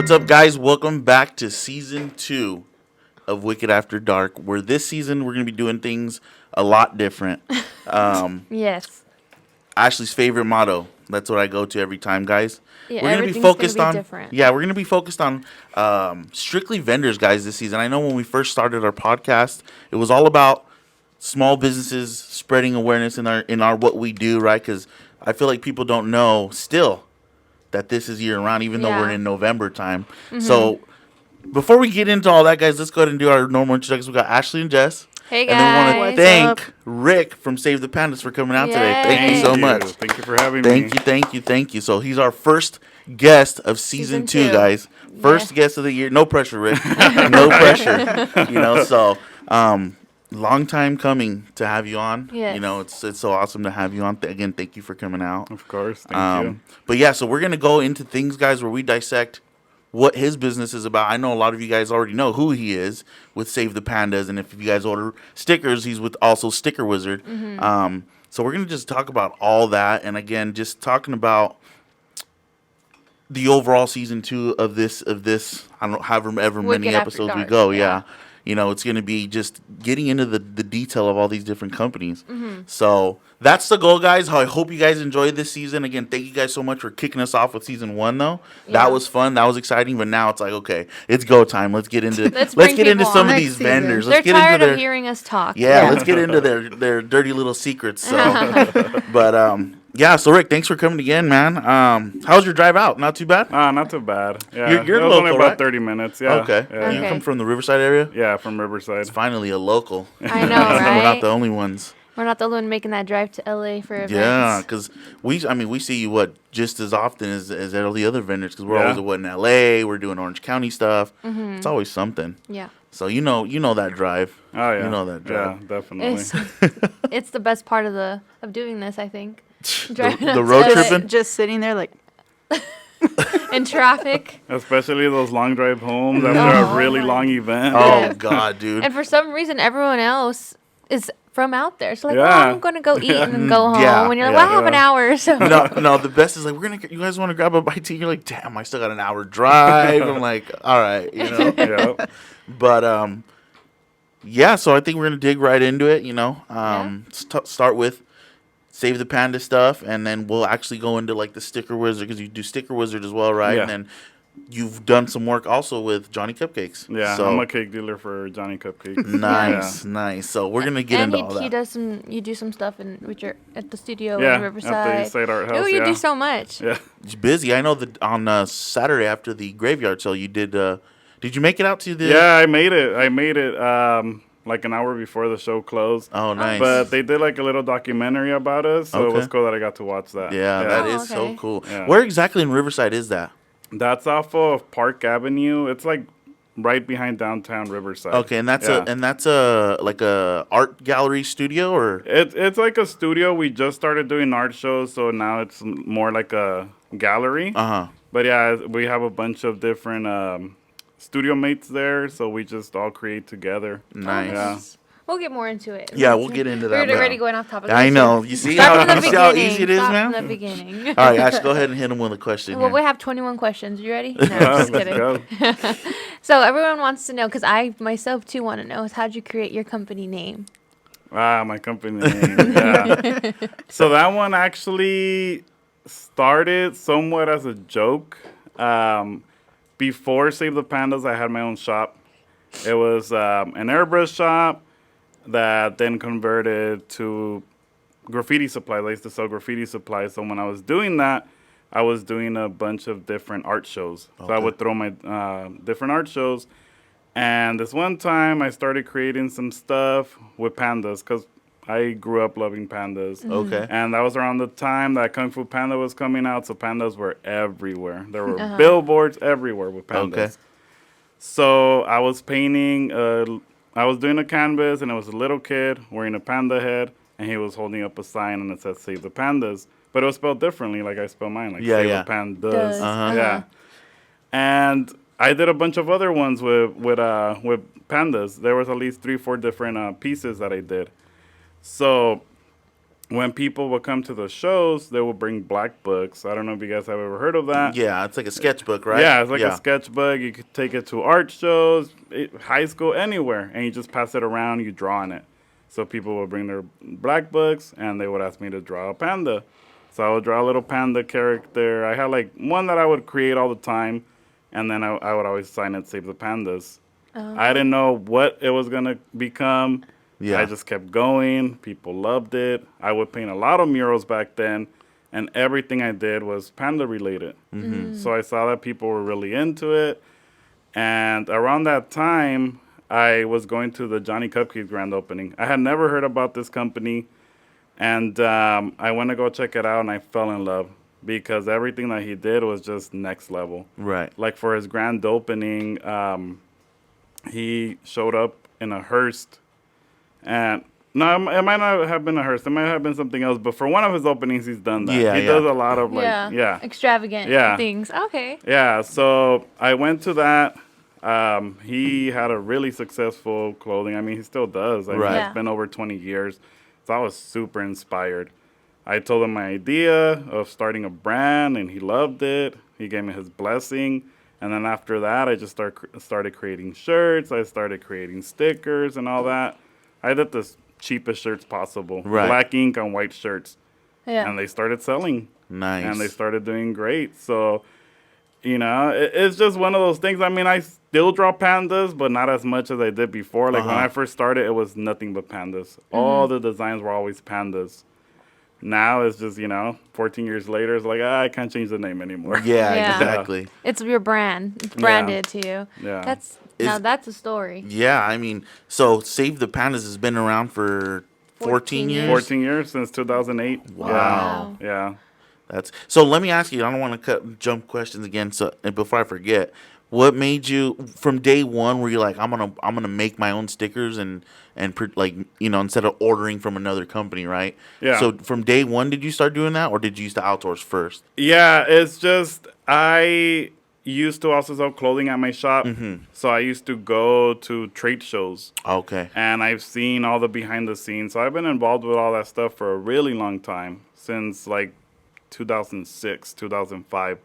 What's up, guys? Welcome back to Season 2 of Wicked After Dark, where this season we're going to be doing things a lot different. Yes. Ashley's favorite motto. That's what I go to every time, guys. Yeah, we're going to be focused on different. Yeah, we're going to be focused on strictly vendors, guys, this season. I know when we first started our podcast, it was all about small businesses spreading awareness in our what we do, right? Cuz I feel like people don't know still that this is year round, even though we're in November time. Mm-hmm. So before we get into all that, guys, let's go ahead and do our normal introductions. We got Ashley and Jess. Hey, guys. And then we want to thank Rick from Save the Panduhs for coming out today. Thank you so much. Thank you for having me. Thank you. So he's our first guest of season 2, guys. First guest of the year. No pressure, Rick. No pressure. So long time coming to have you on. Yes. It's so awesome to have you on. Again, thank you for coming out. Of course. Thank you. But yeah, so we're going to go into things, guys, where we dissect what his business is about. I know a lot of you guys already know who he is with Save the Pandas. And if you guys order stickers, he's with also Sticker Wizard. Mm-hmm. So we're going to just talk about all that. And again, just talking about the overall season 2 of this. I don't know, however many episodes we go. Yeah. It's going to be just getting into the detail of all these different companies. Mm-hmm. So that's the goal, guys. I hope you guys enjoyed this season. Again, thank you guys so much for kicking us off with season 1, though. Yeah. That was fun. That was exciting. But now it's like, okay, it's go time. Let's get into some of these vendors. They're tired of hearing us talk. Yeah, let's get into their dirty little secrets. So, but yeah. So Rick, thanks for coming again, man. How's your drive out? Not too bad. Not too bad. Yeah, you're it was local, only about right? 30 minutes. Yeah. Okay. Yeah. You come from the Riverside area? Yeah, from Riverside. It's finally a local. I know, right? We're not the only ones. We're not the only one making that drive to LA for events. Yeah, because we see you just as often as all the other vendors, because we're always in LA. We're doing Orange County stuff. Mm-hmm. It's always something. Yeah. So you know that drive. Oh yeah. You know that drive. Yeah, definitely. It's the best part of doing this, I think. the road tripping. Just sitting there like in traffic. Especially those long drive homes after a really long event. Oh God, dude. And for some reason, everyone else is from out there. So I'm gonna go eat and then go home. Yeah, when you're like, I have an hour. So no. The best is like, you guys want to grab a bite to eat? You're like, damn, I still got an hour drive. I'm like, all right, Yeah. But yeah. So I think we're gonna dig right into it. Start with Save the Panda stuff, and then we'll actually go into like the Sticker Wizard, because you do Sticker Wizard as well, right? Yeah. And then you've done some work also with Johnny Cupcakes. Yeah, so, I'm a cake dealer for Johnny Cupcakes. Nice. So we're gonna get into all that. You do some stuff at the studio Yeah, in Riverside. at the Side Art House. Oh, you do so much. Yeah, It's busy. I know that on Saturday after the graveyard sale, you did. Did you make it out to the? Yeah, I made it. Like an hour before the show closed. Oh, nice. But they did like a little documentary about us, so it was cool that I got to watch that. Yeah, that is so cool. Yeah. Where exactly in Riverside is that? That's off of Park Avenue. It's like right behind downtown Riverside. Okay, and that's a like a art gallery studio, or it's like a studio. We just started doing art shows, so now it's more like a gallery. But yeah, we have a bunch of different studio mates there, so we just all create together. Nice. Yeah. We'll get more into it. Yeah, we'll get into that. We're already going off topic. I know. You see how easy it is, man? From the beginning. All right, Ash, go ahead and hit him with a question. Well, we have 21 questions. You ready? No, I'm just kidding. So everyone wants to know, because I myself too want to know, is how'd you create your company name? My company name. Yeah. So that one actually started somewhat as a joke. Before Save the Pandas, I had my own shop. It was an airbrush shop that then converted to graffiti supplies. I used to sell graffiti supplies. So when I was doing that, I was doing a bunch of different art shows. Okay. So I would throw my different art shows. And this one time, I started creating some stuff with pandas, because I grew up loving pandas. Mm-hmm. Okay. And that was around the time that Kung Fu Panda was coming out, so pandas were everywhere. There were billboards everywhere with pandas. Okay. So I was painting, I was doing a canvas, and it was a little kid wearing a panda head, and he was holding up a sign, and it said Save the Pandas. But it was spelled differently, like I spell mine, like Save the Pandas. Yeah. And I did a bunch of other ones with pandas. There was at least 3-4 different pieces that I did. So when people would come to the shows, they would bring black books. I don't know if you guys have ever heard of that. Yeah, it's like a sketchbook, right? Yeah, it's like a sketchbook. You could take it to art shows, high school, anywhere, and you just pass it around. You draw on it. So people would bring their black books, and they would ask me to draw a panda. So I would draw a little panda character. I had like one that I would create all the time, and then I would always sign it Save the Pandas. I didn't know what it was going to become. Yeah. I just kept going. People loved it. I would paint a lot of murals back then, and everything I did was panda related. So I saw that people were really into it. And around that time, I was going to the Johnny Cupcake grand opening. I had never heard about this company. And I went to go check it out, and I fell in love because everything that he did was just next level. Right. Like for his grand opening, he showed up in a hearse. And no, it might not have been a hearse. It might have been something else. But for one of his openings, he's done that. Yeah, he does a lot of extravagant things. Okay. Yeah. So I went to that. He had a really successful clothing. I mean, he still does. I mean, it's been over 20 years. So I was super inspired. I told him my idea of starting a brand, and he loved it. He gave me his blessing. And then after that, I just started creating shirts. I started creating stickers and all that. I did the cheapest shirts possible. Black ink on white shirts. Yeah. And they started selling. Nice. And they started doing great. So, you know, it's just one of those things. I mean, I still draw pandas, but not as much as I did before. Like when I first started, it was nothing but pandas. All the designs were always pandas. Now it's just, 14 years later, it's like, I can't change the name anymore. Yeah, exactly. It's your brand. It's branded to you. Yeah. That's a story. Yeah, I mean, so Save the Pandas has been around for 14 years? 14 years, since 2008. Wow. Yeah. So let me ask you, I don't want to jump questions again, and before I forget, what made you from day one where you're like, I'm gonna make my own stickers and instead of ordering from another company, right? Yeah. So from day one, did you start doing that, or did you used to outsource first? Yeah, it's just I used to also sell clothing at my shop, so I used to go to trade shows. Okay. And I've seen all the behind the scenes, so I've been involved with all that stuff for a really long time, since like 2006, 2005.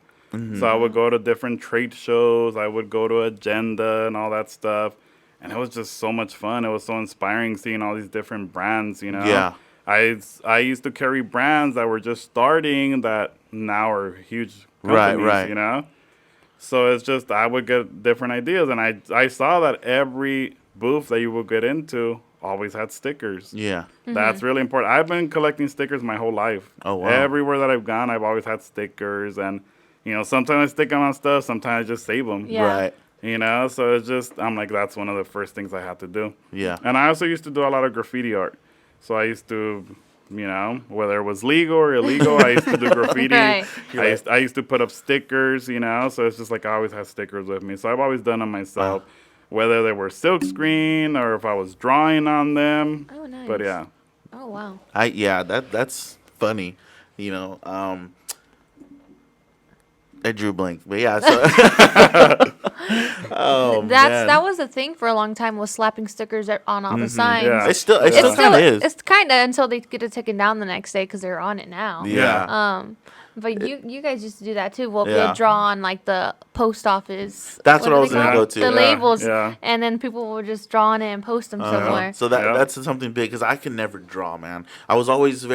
So I would go to different trade shows. I would go to Agenda and all that stuff. And it was just so much fun. It was so inspiring seeing all these different brands, Yeah. I used to carry brands that were just starting that now are huge companies, Right. So it's just I would get different ideas. And I saw that every booth that you would get into always had stickers. Yeah. That's really important. I've been collecting stickers my whole life. Oh, wow. Everywhere that I've gone, I've always had stickers. And, sometimes I stick them on stuff. Sometimes I just save them. Yeah. Right. So it's just, I'm like, that's one of the first things I had to do. Yeah. And I also used to do a lot of graffiti art. So I used to, whether it was legal or illegal, I used to do graffiti. Right. I used to put up stickers, so it's just like I always have stickers with me. So I've always done them myself, whether they were silk screen or if I was drawing on them. Oh, nice. But yeah. Oh, wow. That's funny, I drew a blank, but yeah. So That was the thing for a long time, was slapping stickers on all the signs. Yeah. It still kind of is. It's kind of until they get it taken down the next day because they're on it now. Yeah. But you guys used to do that too. Well, we'd draw on like the post office. That's what I was gonna go to. The labels, Yeah. and then people would just draw on it and post them somewhere. So that's something big because I could never draw, man. I was always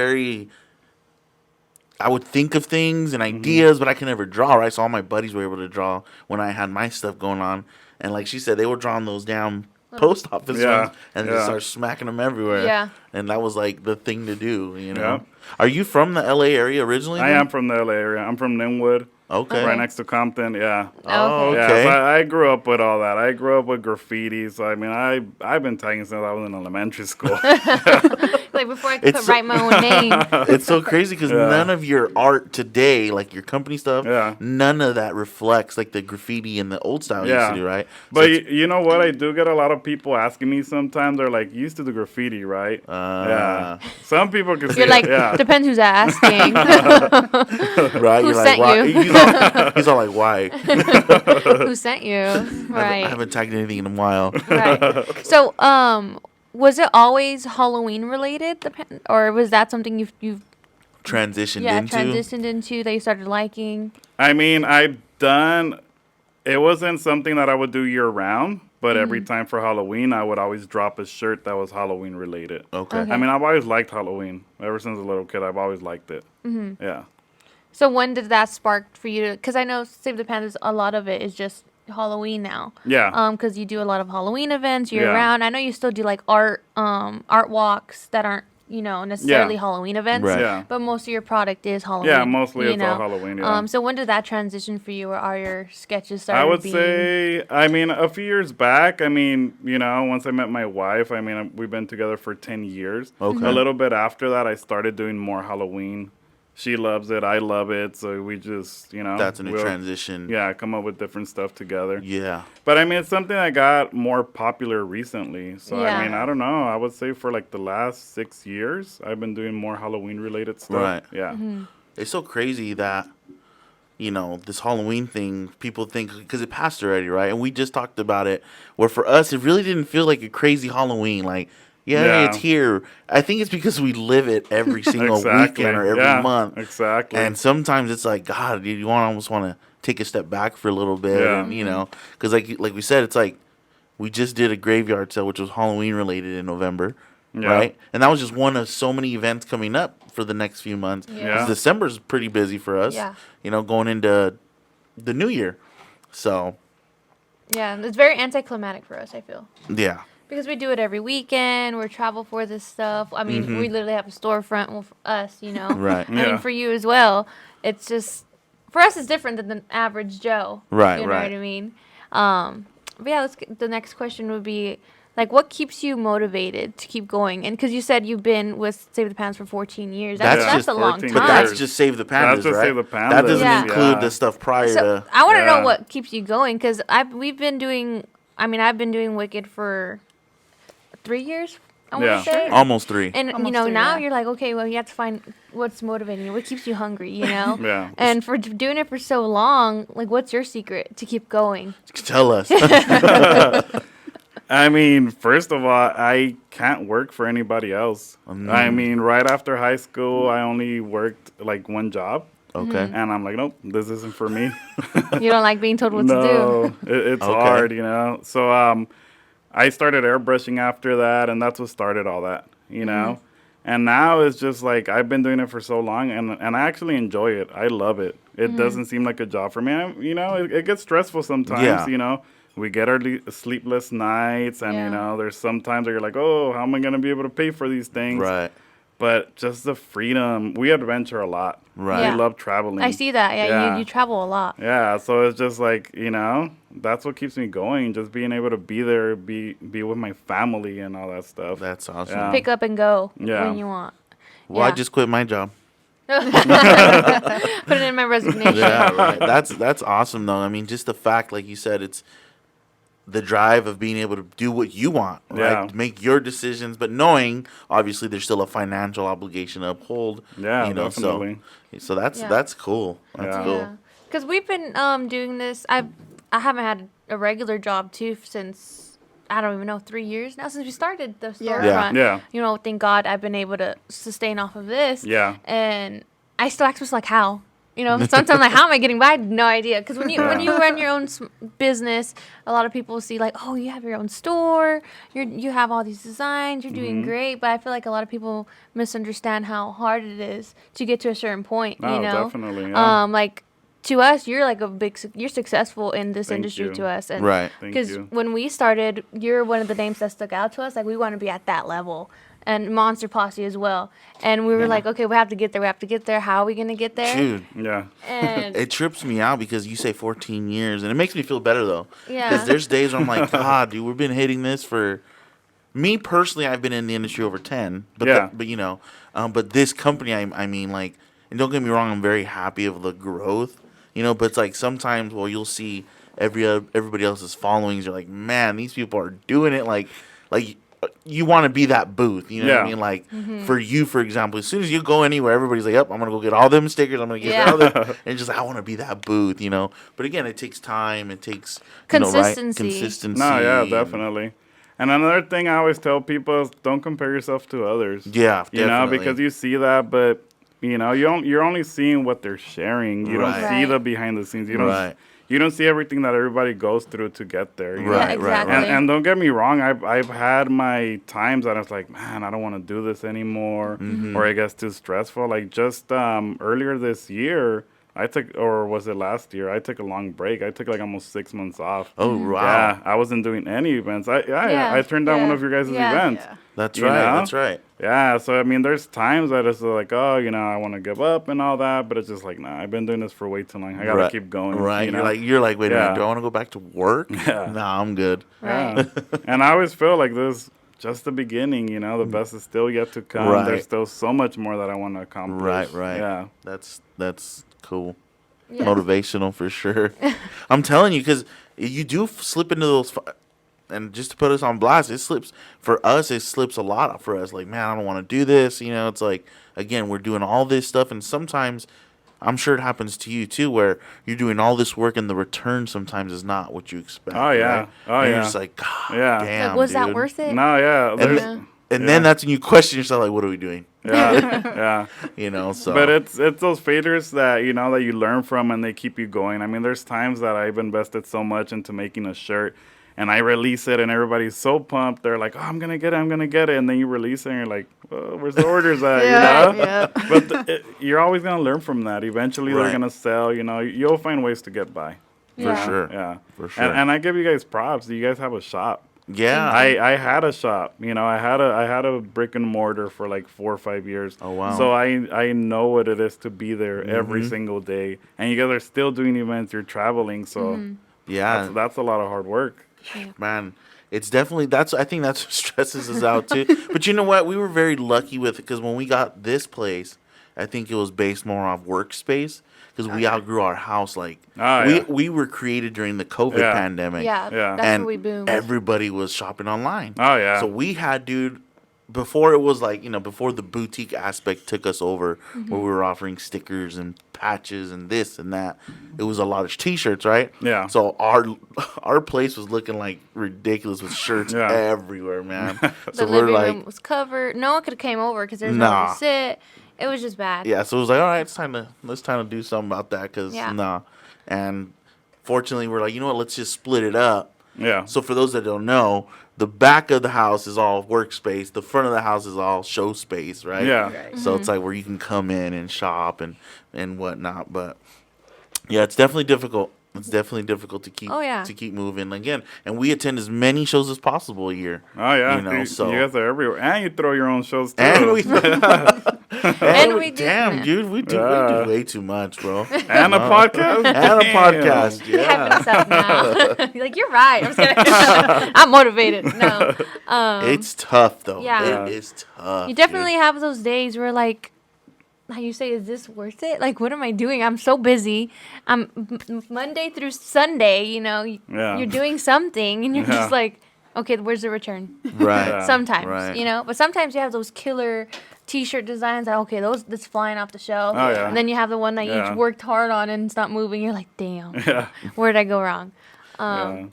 I would think of things and ideas, but I could never draw, right? So all my buddies were able to draw when I had my stuff going on. And like she said, they were drawing those damn post office ones and just start smacking them everywhere. Yeah. And that was like the thing to do, Yeah. Are you from the LA area originally? I am from the LA area. I'm from Linwood. Okay. Right next to Compton, yeah. Oh, Okay. okay. Yeah, so I grew up with all that. I grew up with graffiti. So, I mean, I've been tagging since I was in elementary school. Like before I could write my own name. It's so crazy because none of your art today, like your company stuff, Yeah. none of that reflects like the graffiti and the old style you used to do, right? But So you know what? I do get a lot of people asking me sometimes. They're like, you used to do graffiti, right? Yeah. Some people can see You're like, it. Yeah. depends who's asking. right? Who You're sent like, why? you? He's all like, why? Who sent you? Right. I haven't tagged anything in a while. Right. So, was it always Halloween related, or was that something you've transitioned into that you started liking? I mean, it wasn't something that I would do year round, but every time for Halloween, I would always drop a shirt that was Halloween related. Okay. I mean, I've always liked Halloween. Ever since a little kid, I've always liked it. Mm-hmm. Yeah. So when did that spark for you to, because I know Save the Pandas, a lot of it is just Halloween now. Yeah. Because you do a lot of Halloween events year round. I know you still do like art walks that aren't, necessarily Halloween events. Right. Yeah. But most of your product is Halloween. Yeah, mostly it's all Halloween. Yeah. So when did that transition for you, or are your sketches started? I would say, I mean, a few years back. I mean, once I met my wife, I mean, we've been together for 10 years. Okay. A little bit after that, I started doing more Halloween. She loves it. I love it. So we just, That's in a transition. Yeah, come up with different stuff together. Yeah. But I mean, it's something that got more popular recently. So, I mean, I don't know. I would say for like the last 6 years, I've been doing more Halloween related stuff. Right. Yeah. Mm-hmm. It's so crazy that, this Halloween thing, people think, because it passed already, right? And we just talked about it, where for us, it really didn't feel like a crazy Halloween. Like, yeah, it's here. I think it's because we live it every single weekend or every month. Exactly. And sometimes it's like, God, you almost want to take a step back for a little bit. Yeah. And, because like we said, it's like we just did a graveyard sale, which was Halloween related in November, right? And that was just one of so many events coming up for the next few months. Yeah. December's pretty busy for us, going into the new year. So. Yeah, it's very anticlimactic for us, I feel. Yeah. Because we do it every weekend. We travel for this stuff. I mean, we literally have a storefront. Well, for us, Right. I mean, for you as well. It's just, for us, it's different than the average Joe. Right, You know what I mean? But yeah, the next question would be, like, what keeps you motivated to keep going? And because you said you've been with Save the Pandas for 14 years. That's a long time. But that's just Save the Pandas, That's just right? Save the Pandas. That doesn't include the stuff prior to. I want to know what keeps you going, because I've been doing Wicked for 3 years, I want to say. Almost 3. And, Almost now 3, you're like, okay, well, you have to find what's motivating you, what keeps you hungry, Yeah. And for doing it for so long, like, what's your secret to keep going? Tell us. I mean, first of all, I can't work for anybody else. I mean, right after high school, I only worked like one job. Okay. And I'm like, nope, this isn't for me. You don't like being told what to do? No, it's hard, So I started airbrushing after that, and that's what started all that, And now it's just like I've been doing it for so long, and I actually enjoy it. I love it. It doesn't seem like a job for me. It gets stressful sometimes, We get our sleepless nights, and, there's some times where you're like, oh, how am I going to be able to pay for these things? Right. But just the freedom. We adventure a lot. Right. Yeah. We love traveling. I see that. Yeah. You travel a lot. Yeah, so it's just like, that's what keeps me going. Just being able to be there, be with my family and all that stuff. That's awesome. Yeah. Pick up and go when you want. Well, I just quit my job. Put it in my resignation. Yeah, right. That's awesome, though. I mean, just the fact, like you said, it's the drive of being able to do what you want, right? Yeah. Make your decisions, but knowing, obviously, there's still a financial obligation to uphold. Yeah, definitely. So that's cool. That's cool. Because we've been doing this. I haven't had a regular job, too, since, I don't even know, 3 years now, since we started the storefront. Yeah. Thank God I've been able to sustain off of this. Yeah. And I still ask myself, like, how? Sometimes I'm like, how am I getting by? I have no idea. Because when you run your own business, a lot of people see like, oh, you have your own store, you have all these designs, you're doing great. But I feel like a lot of people misunderstand how hard it is to get to a certain point. Oh, definitely. Yeah. Like, to us, you're like you're successful in this industry you. to us, and Right. because when we started, you're one of the names that stuck out to us. Like, we want to be at that level. And Monster Posse as well. And we were like, okay, we have to get there. How are we going to get there? Dude. Yeah. And it trips me out because you say 14 years, and it makes me feel better, though. Yeah. Because there's days where I'm like, God, dude, we've been hitting this for... Me, personally, I've been in the industry over 10. But but this company, I mean, like... And don't get me wrong, I'm very happy of the growth. But it's like sometimes, you'll see everybody else's followings. You're like, man, these people are doing it like you want to be that booth, what I mean? Like, for you, for example, as soon as you go anywhere, everybody's like, yep, I'm going to go get all them stickers. I'm going to get all them. And just, I want to be that booth, But again, it takes time. It takes, consistency. Consistency. No, yeah, definitely. And another thing I always tell people is don't compare yourself to others. Yeah, You know, definitely. because you see that, but you're only seeing what they're sharing. You don't see Right. the behind the scenes. Right. You don't see everything that everybody goes through to get there. You know? Right, Yeah, exactly. And don't get me wrong, I've had my times that I was like, man, I don't want to do this anymore, or it gets too stressful. Like just earlier this year, or was it last year? I took a long break. I took like almost 6 months off. Oh, wow. Yeah, I wasn't doing any events. I turned down one of your guys' events. Yeah. That's you right. know? That's right. Yeah, so I mean, there's times that it's like, oh, I want to give up and all that, but it's just like, nah, I've been doing this for way too long. I gotta Right. keep going. Right. You know? You're like, wait a Yeah. minute. Do I want to go back to work? Yeah. Nah, I'm good. Right. Yeah. And I always feel like this just the beginning, the best is still yet to come. Right. There's still so much more that I want to accomplish. Right. Right. Yeah. That's cool. Yeah. Motivational for sure. I'm telling you, because you do slip into those. And just to put us on blast, it slips for us. It slips a lot for us. Like, man, I don't want to do this. It's like, again, we're doing all this stuff, and sometimes, I'm sure it happens to you too, where you're doing all this work and the return sometimes is not what you expect. Oh, yeah. Right? Oh, and yeah. You're just like, God, Yeah. damn, Like, was that dude." worth it? No, yeah. And, There's, and Yeah. then that's when you question yourself, like, what are we doing? yeah. Yeah. So. But it's those failures that that you learn from and they keep you going. I mean, there's times that I've invested so much into making a shirt, and I release it, and everybody's so pumped. They're like, "Oh, I'm gonna get it," and then you release it, and you're like, "Oh, where's the orders at?" Yeah. But you're always gonna learn from that. Eventually, Right. they're gonna sell. You'll find ways to get by. For Yeah. sure. Yeah, For sure. And I give you guys props. You guys have a shop. Yeah. I had a shop. I had a brick and mortar for like 4 or 5 years. Oh, wow. So I know what it is to be there every single day. And you guys are still doing events. You're traveling. So Yeah. that's a lot of hard work. Man, it's definitely I think that's what stresses us out too. But you know what? We were very lucky with it because when we got this place, I think it was based more off workspace because we outgrew our house. Like we were created during the COVID Yeah. pandemic. Yeah. Yeah. That's and where we boomed. everybody was shopping online. Oh, yeah. So we had, dude, before it was like, before the boutique aspect took us over, where we were offering stickers and patches and this and that, it was a lot of T-shirts, right? Yeah. So our place was looking like ridiculous with shirts Yeah. everywhere, man. the So we're living like, room was covered. No one could have came over because there's Nah. nowhere to sit. It was just bad. yeah. So it was like, all right, it's time to do something about that because Yeah. nah. And fortunately, we're like, you know what? Let's just split it up. Yeah. So for those that don't know, the back of the house is all workspace. The front of the house is all show space, right? Yeah. Right. So it's like where you can come in and shop and whatnot. But yeah, it's definitely difficult. It's definitely difficult to keep Oh, yeah. to keep moving again. And we attend as many shows as possible a year. Oh, yeah. You guys are everywhere. And you throw your own shows, too. And we And we do- damn, yeah. dude, we do Yeah. way too much, bro. And a podcast? And a Damn. podcast, You're yeah. hyping us up now. You're like, you're right. I'm just kidding. I'm motivated. No. It's tough though. Yeah. It is tough. You dude. definitely have those days where, like, how you say, is this worth it? Like, what am I doing? I'm so busy. Monday through Sunday, Yeah. you're doing something, and you're Yeah. just like, okay, where's the return? Right. Yeah. Sometimes, Right. But sometimes you have those killer T-shirt designs that, okay, that's flying off the shelf. Oh, yeah. And then you have the one that Yeah. you worked hard on and it's not moving. You're like, damn, Yeah. where did I go wrong? Yeah.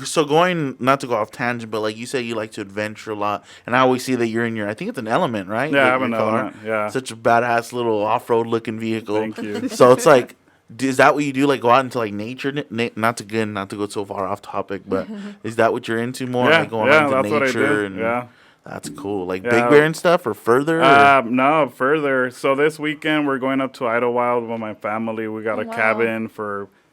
So going, not to go off tangent, but like you say, you like to adventure a lot, and I always see that you're in I think it's an Element, right? Yeah, I Your have an car. Element, yeah. Such a badass little off-road looking vehicle. Thank you. So it's like, is that what you do? Like go out into like nature? Not to go so far off topic, but is that what you're into more? Yeah, Like going yeah, out into that's what I nature do. and Yeah. that's cool. Like Yeah. Big Bear and stuff, or further? or- No, further. So this weekend we're going up to Idlewild with my family. We got a Wow. cabin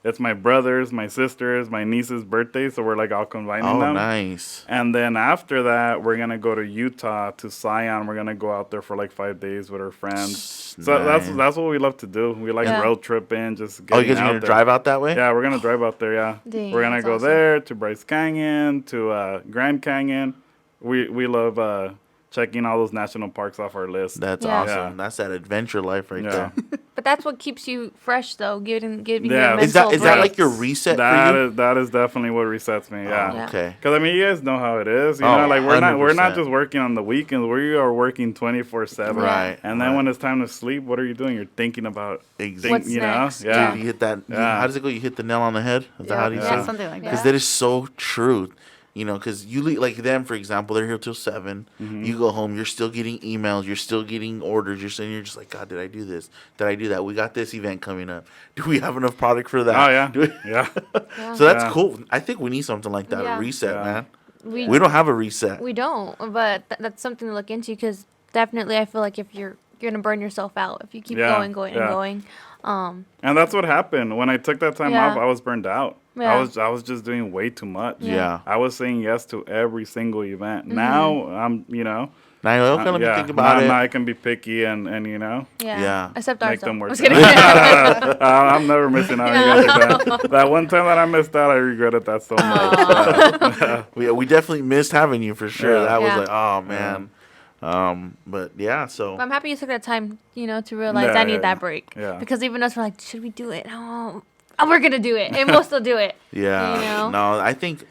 it's my brother's, my sister's, my niece's birthday, so we're like all combining Oh, them. nice. And then after that, we're gonna go to Utah to Zion. We're gonna go out there for like 5 days with our friends. So Nice. that's what we love to do. We like Yeah. road tripping, just Oh, you getting guys are out gonna there. drive out that way? Yeah, we're gonna drive out there. Yeah, Dang, we're gonna that's go awesome. there to Bryce Canyon, to Grand Canyon. We love checking all those national parks off our list. That's Yeah. awesome. Yeah. That's that adventure life right Yeah. there. But that's what keeps you fresh, though, giving Yeah. you a Is that mental like your break. reset That for you? that is definitely what resets me. Yeah. Yeah. Okay. Because I mean, you guys know how it is. You Oh, know, like we're not 100%. just working on the weekends. We are working 24/7. Right, And then right. when it's time to sleep, what are you doing? You're thinking about Exactly. What's you next? know, yeah. You hit that. Yeah. How does it go? You hit the nail on the head. Is that how do you Yeah, say? it? something like Because that. that is so true. You know, because you like them, for example, they're here till 7. You go home, you're still getting emails, you're still getting orders. You're sitting here just like, God, did I do this? Did I do that? We got this event coming up. Do we have enough product for that? Oh yeah, yeah. Yeah. So that's cool. I think we need something like that, Yeah. a reset, man. We We don't have a reset. we don't, but that's something to look into because definitely I feel like if you're gonna burn yourself out if you keep going and going. And that's what happened when I took that time Yeah. off. I was burned out. Yeah. I was just doing way too much. Yeah. I was saying yes to every single event. Mm-hmm. Now I'm, you know. Now, okay, let me think about it. Now I can be picky and you know. Yeah. Except Make ours. them work. I was kidding. I'm never missing out. You guys like that. That one time that I missed out, I regretted that so much. We definitely missed having you for sure. Yeah. That was Yeah. like, oh man. But yeah, so But I'm happy you took that time, to realize I need that break. Yeah. Because even us, we're like, should we do it? Oh, we're gonna do it, and we'll still do it. yeah. You know? No, I think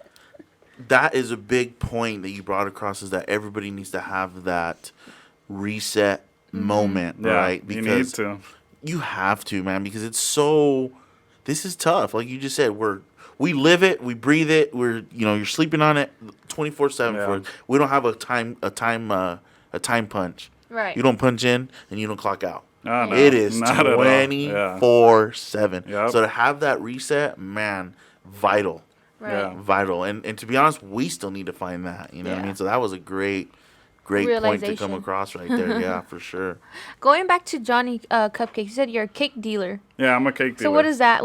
that is a big point that you brought across, is that everybody needs to have that reset moment, Yeah, right? you need to. You have to, man, because this is tough. Like you just said, we live it, we breathe it. You're sleeping on it 24/7 Yeah. for it. We don't have a time punch. Right. You don't punch in and you don't clock out. Oh, no, It is not at all. 24/7. Yep. So to have that reset, man, vital. Right. Yeah. Vital. And to be honest, we still need to find that. You know what I Yeah. mean? So that was a great point to come Realization. across right there. Yeah, for sure. Going back to Johnny Cupcakes, you said you're a cake dealer. Yeah, I'm a cake dealer. So what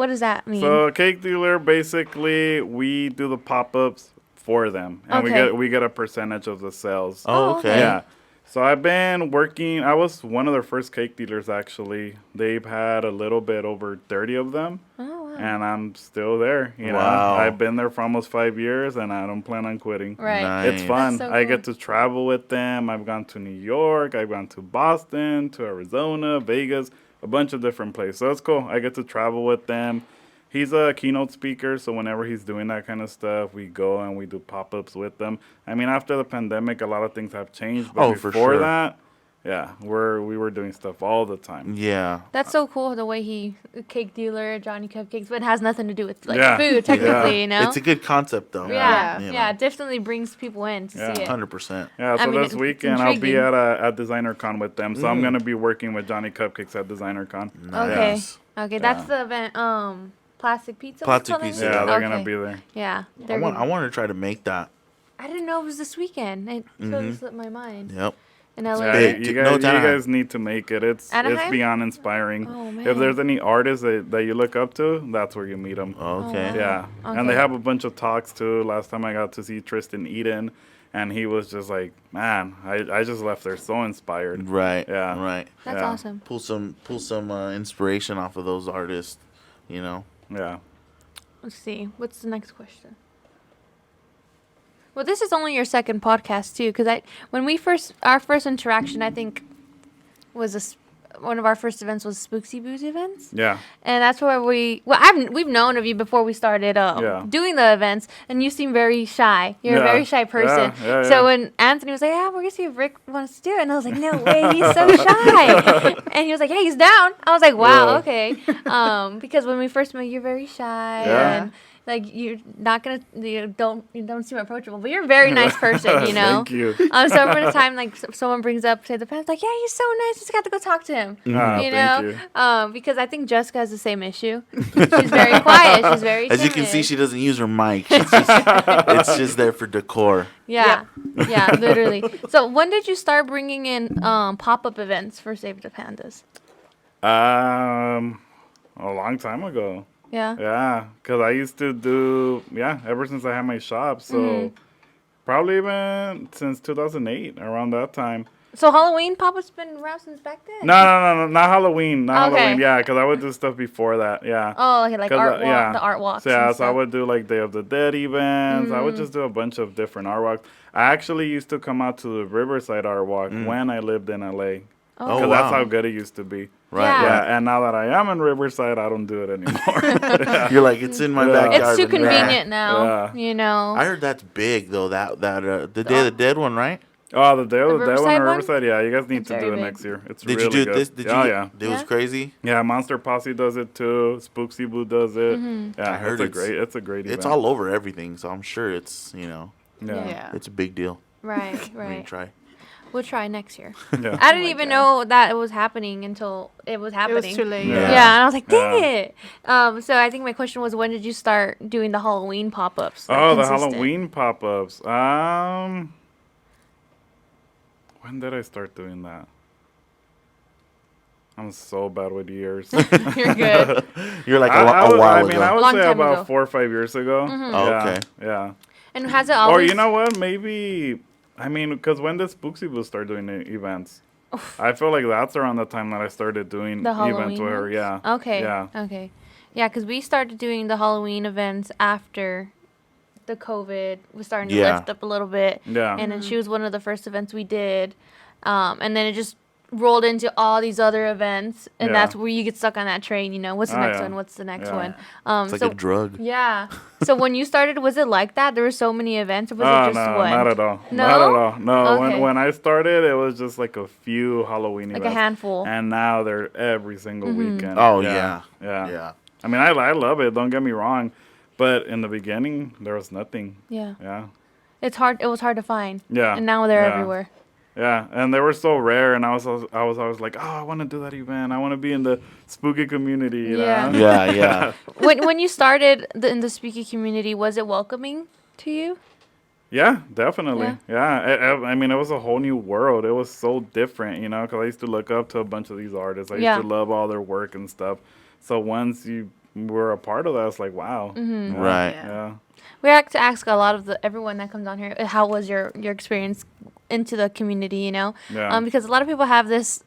does that mean? So a cake dealer, basically, we do the pop-ups for them, and Okay. we get a percentage of the sales. Oh, okay. Yeah. So I've been working. I was one of their first cake dealers, actually. They've had a little bit over 30 of them, Oh, wow. and I'm still there. You know, Wow. I've been there for almost 5 years, and I don't plan on quitting. Right. Nice. It's fun. That's so I cool. get to travel with them. I've gone to New York. I've gone to Boston, to Arizona, Vegas, a bunch of different places. So it's cool. I get to travel with them. He's a keynote speaker, so whenever he's doing that kind of stuff, we go and we do pop-ups with them. I mean, after the pandemic, a lot of things have changed. But Oh, for before sure. that, yeah, we were doing stuff all the time. Oh, Yeah. That's so cool the way cake dealer, Johnny Cupcakes, but it has nothing to do with Yeah. food technically, Yeah. you know? It's a good concept, though. yeah, You know. yeah, it definitely brings people in to Yeah. see it. 100%. Yeah, so I mean, this it's weekend I'll be intriguing. at Designer Con with them. So I'm going to be working with Johnny Cupcakes at Designer Con. Okay, Nice. okay, that's the event. Plastic pizza. Plastic what's it Pizza, called? Yeah, they're Okay. going to be there. Yeah, I they're want gonna- to try to make that. I didn't know it was this weekend. It totally slipped my mind. Yep. In LA. Yeah, Big. you No guys, time. need to make it. It's Anaheim? beyond inspiring. Oh, man. If there's any artists that you look up to, that's where you meet them. Okay. wow. Yeah, and they Okay. have a bunch of talks too. Last time I got to see Tristan Eden, and he was just like, man, I just left there so inspired. Right. Yeah. Right. That's Yeah. awesome. Pull some inspiration off of those artists. You know. Yeah. Let's see. What's the next question? Well, this is only your second podcast too, because our first interaction, I think, was one of our first events was Spooksy Booze events, Yeah. and that's where we've known of you before we started Yeah. doing the events, and you seem very shy. You're a Yeah. very shy person. Yeah, So yeah. when Anthony was like, "Yeah, we're gonna see if Rick wants to do it," and I was like, "No way, he's so shy," and he was like, "Yeah, he's down." I was like, "Wow, Yeah. okay," because when we first met, you're very shy Yeah. and. Like you're not gonna, you don't seem approachable, but you're a very nice person, you know. Thank you. So every time like someone brings up say the pants, like yeah, he's so nice, just got to go talk to him, Ah, you thank know. you. Because I think Jessica has the same issue. She's very quiet. She's very. As you can see, timid. she doesn't use her mic. It's just there for decor. Yeah, yeah, literally. So when did you start bringing in pop-up events for Save the Pandas? A long time ago. Yeah. Yeah, because I used to do, ever since I had my shop. So Mm-hmm. probably even since 2008, around that time. So Halloween pop-up's been around since back then. No, not Halloween. Not Okay. Halloween. Yeah, because I would do stuff before that. Yeah. Oh, okay, like 'Cause, art walk, yeah. the art walks. So, yeah, and so I stuff. would do like Day of the Dead events. I would just do a bunch of different art walks. I actually used to come out to the Riverside art walk when I lived in LA. Oh, Because wow. that's how good it used to be. Right. Yeah. Yeah, and now that I am in Riverside, I don't do it anymore. You're like, it's in my Yeah. backyard. It's too but nah. convenient now, Yeah. you know. I heard that's big though. That the Day of the Dead one, right? Oh, the Day of the Dead one Riverside in one? Riverside? Yeah, you guys need It's to do very it big. next year. It's Did really you do good. this? Did oh, you? yeah. It was Yeah? crazy. Yeah, Monster Posse does it too. Spooksy Boo does it. Mm-hmm. Yeah, I heard it's a great event. It's all over everything, so I'm sure it's Yeah. It's a big deal. Right, I mean, right. try. We'll try next year. Yeah. I didn't even know that it was happening until it was It happening. was too late. Yeah. Yeah, and I was like, dang Yeah. it. So I think my question was, when did you start doing the Halloween pop-ups? Oh, the consistent? Halloween pop-ups. When did I start doing that? I'm so bad with years. You're good. You're like I a while mean, ago. I would Long say time about ago. 4 or 5 years ago. Oh, Yeah, okay. yeah. And has it Or always... you know what? Maybe, I mean, because when did Spooksy will start doing the events? I feel like that's around the time that I started doing The events Halloween with her. ones? Yeah. Okay. Yeah. Okay. Yeah, because we started doing the Halloween events after the COVID was starting to Yeah. lift up a little bit. Yeah. And then she was one of the first events we did. And then it just rolled into all these other events. And Yeah. that's where you get stuck on that train, you know. What's the Oh, next yeah. one? What's the next Yeah. one? It's like so a drug. yeah. So when you started, was it like that? There were so many events, or was Oh, it just no, one? not at all. No? Not at all. No, Okay. when I started, it was just like a few Halloween Like events. a handful. And now they're every single weekend. Oh, Yeah. Yeah. I mean, I love it. Don't get me wrong. But in the beginning, there was nothing. Yeah. Yeah. It's hard. It was hard to find. Yeah. And now they're Yeah. everywhere. Yeah, and they were so rare, and I was always like, oh, I want to do that event. I want to be in the spooky community. You Yeah. know? Yeah. When you started in the spooky community, was it welcoming to you? Yeah, definitely. Yeah, I mean, it was a whole new world. It was so different, you know, because I used to look up to a bunch of these artists. I used Yeah. to love all their work and stuff. So once you were a part of that, it's like, wow. Mm-hmm. Yeah, Right. Yeah. We like to ask a lot of everyone that comes on here, how was your experience into the community, you know? Yeah. Because a lot of people have this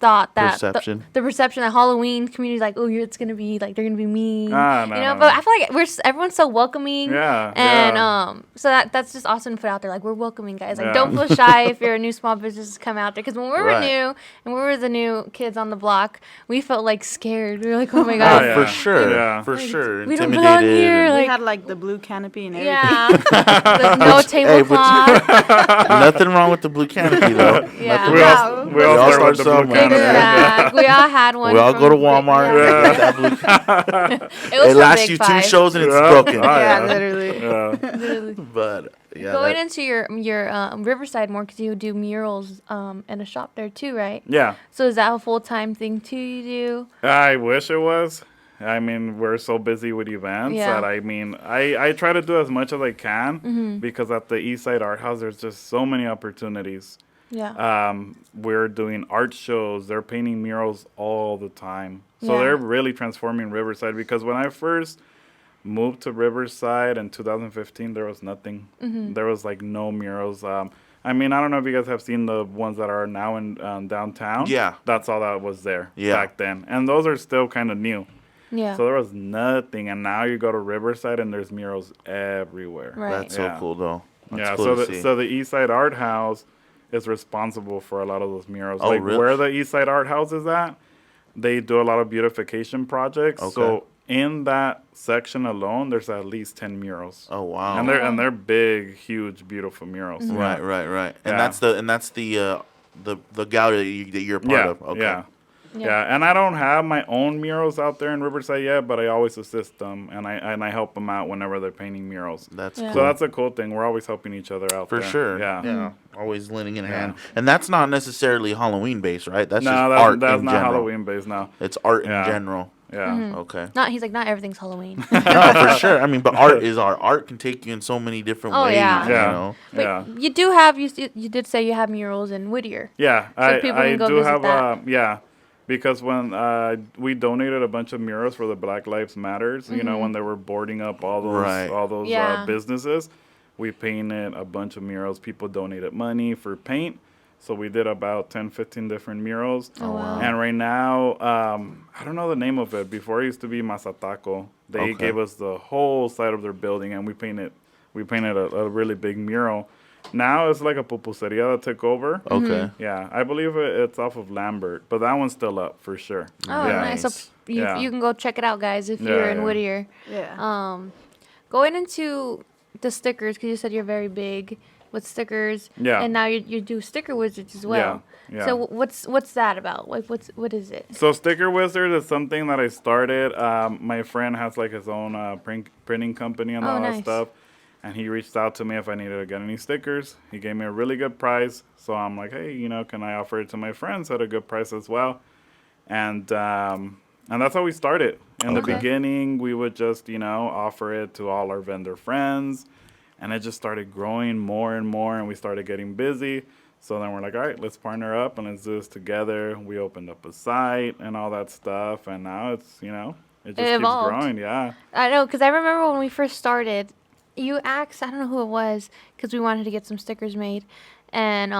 thought that Perception. the perception that Halloween community is like, oh, it's gonna be like they're gonna be mean, No, you know. no, But no. I feel like everyone's so welcoming, Yeah, and yeah. so that's just awesome to put out there. Like, we're welcoming, guys. Like, Yeah. don't feel shy if you're a new small business to come out there. Because when we were Right. new and we were the new kids on the block, we felt like scared. We were like, oh my Oh, god, yeah. for sure. Yeah. For sure. we don't Intimidated. belong here. and We Like, had like the blue canopy and everything. yeah, no Hey, tablecloth. Nothing wrong with the blue canopy, though. Yeah. We all, We all start start with the blue somewhere. canopy. Exactly. We all had one. We all go to from- Walmart. Yeah. Get that blue- It was It from lasts Big you Five. 2 shows and it's Yeah. broken. Oh, Yeah, yeah. literally. Yeah. But yeah, Going that- into your Riverside more, because you do murals in a shop there too, right? Yeah. So is that a full-time thing too you do? I wish it was. I mean, we're so busy with events Yeah. that I try to do as much as I can because at the East Side Art House, there's just so many opportunities. Yeah. We're doing art shows. They're painting murals all the time. So Yeah. they're really transforming Riverside because when I first moved to Riverside in 2015, there was nothing. There was like no murals. I mean, I don't know if you guys have seen the ones that are now in downtown. Yeah. That's all that was there Yeah. back then. And those are still kind of new. Yeah. So there was nothing. And now you go to Riverside and there's murals everywhere. Right. That's so Yeah. cool, though. That's Yeah, cool so to the, see. so the East Side Art House is responsible for a lot of those murals. Oh, like really? where the East Side Art House is at, they do a lot of beautification projects. Okay. So in that section alone, there's at least 10 murals. Oh wow. And they're big, huge, beautiful murals. Right. And Yeah. that's the gallery that you're a part Yeah, of. Okay. yeah. Yeah. Yeah, and I don't have my own murals out there in Riverside yet, but I always assist them and I help them out whenever they're painting murals. That's Yeah. cool. So that's a cool thing. We're always helping each other out for there. sure. Yeah. Yeah. Always lending a Yeah. hand. And that's not necessarily Halloween based, right? That's No, just that's, art that's in not general. Halloween based now. It's art Yeah. in general. Yeah. Okay. He's like, not everything's Halloween. No, for sure. I mean, but art is art. Art can take you in so many different Oh, ways. yeah. Yeah. You know? But Yeah. you do have, you did say you have murals in Whittier. Yeah, people I can go do visit have that. yeah, because when we donated a bunch of murals for the Black Lives Matters, you know, when they were boarding up all those Right. Yeah. businesses, we painted a bunch of murals. People donated money for paint. So we did about 10, 15 different murals. Oh, wow. And right now, I don't know the name of it. Before it used to be Mazataco. They Okay. gave us the whole side of their building, and we painted a really big mural. Now it's like a pupuseria that took over. Okay. Yeah, I believe it's off of Lambert, but that one's still up for sure. Oh, yeah. nice. So Yeah. you can go check it out, guys, if Yeah, you're in yeah. Whittier. Yeah. Going into the stickers, because you said you're very big with stickers. Yeah. And now you do sticker wizards as well. Yeah, yeah. So what's that about? Like what is it? So Sticker Wizard is something that I started. My friend has like his own printing company and Oh, all nice. that stuff. and he reached out to me if I needed to get any stickers. He gave me a really good price, so I'm like, hey, can I offer it to my friends at a good price as well? And that's how we started. In the beginning, we would just, offer it to all our vendor friends, and it just started growing more and more, and we started getting busy. So then we're like, all right, let's partner up and let's do this together. We opened up a site and all that stuff, and now it's, it just keeps growing. Yeah. I know, because I remember when we first started, you asked, I don't know who it was, because we wanted to get some stickers made, and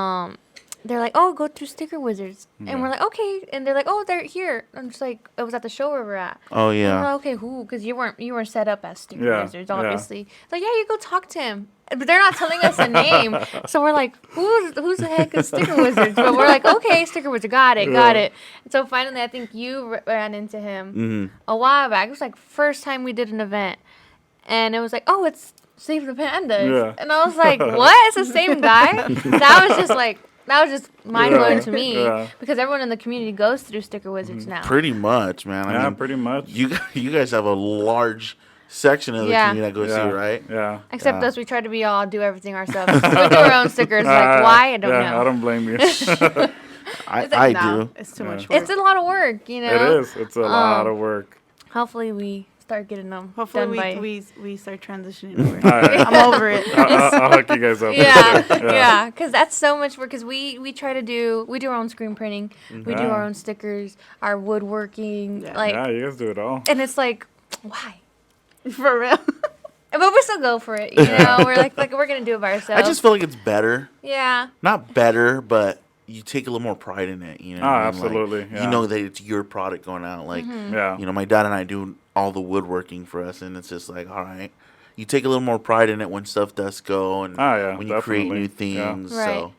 they're like, oh, go through Sticker Wizards. And we're like, okay. And they're like, oh, they're here. I'm just like, it was at the show where we're at. Oh, yeah. And we're like, okay, who? Because you weren't set up as Sticker Wizards, obviously. Like, yeah, you go talk to him. But they're not telling us a name. So we're like, who's the heck is Sticker Wizards? But we're like, okay, Sticker Wizard, got it. And so finally, I think you ran into him a while back. It was like first time we did an event. And it was like, oh, it's Save the Pandas. Yeah. And I was like, what? It's the same guy? That was just mind-blowing to me because everyone in the community goes through Sticker Wizards now. Pretty much, man. I mean, pretty much. You guys have a large section of the community that goes see, right? Yeah. Except us, we try to do everything ourselves. We do our own stickers. Like, why? I don't know. I don't blame you. I do. It's too much work. It's a lot of work, It is. It's a lot of work. Hopefully, we start getting them Hopefully done we start transitioning over. I'm over it. I'll hook you guys up. Yeah, because that's so much work. Because we do our own screen printing, we do our own stickers, our woodworking, you guys do it all. And it's like, why? For real. But we still go for it, We're like we're gonna do it by ourselves. I just feel like it's better. Yeah. Not better, but you take a little more pride in it, Oh, absolutely. You know that it's your product going out. Like, Mm-hmm. my dad and I do all the woodworking for us, and it's just like, all right, you take a little more pride in it when stuff does go, and when you create new things. Yeah. Right. So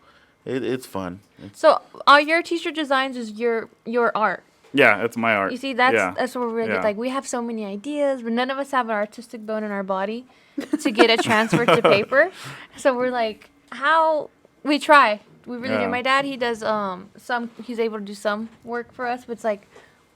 it's fun. So all your t-shirt designs is your art. Yeah, it's my art. You see, that's what we're really like. We have so many ideas, but none of us have an artistic bone in our body to get it transferred to paper. So we're like, how we try. We really do. My dad, he does he's able to do some work for us, but it's like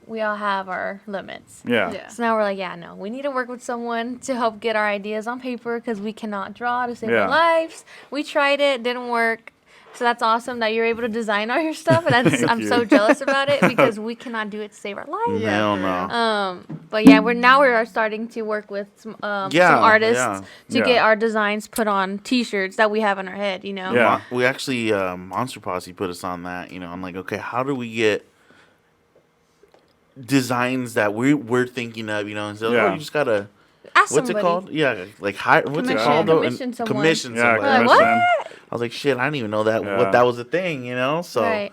we all have our limits. Yeah. So now we're like, we need to work with someone to help get our ideas on paper because we cannot draw to save our lives. We tried it, didn't work. So that's awesome that you're able to design all your stuff, and I'm so jealous about it because we cannot do it to save our lives. Hell no. But we're starting to work with some artists to get our designs put on T-shirts that we have in our head. Yeah. We actually Monster Posse put us on that. I'm like, okay, how do we get designs that we're thinking of? And so you just gotta. Ask what's somebody. it called? Yeah, like what's it called? Commission someone. Commission Yeah, somebody. Like, what? I was like, shit, I didn't even know that what that was a thing, So Right.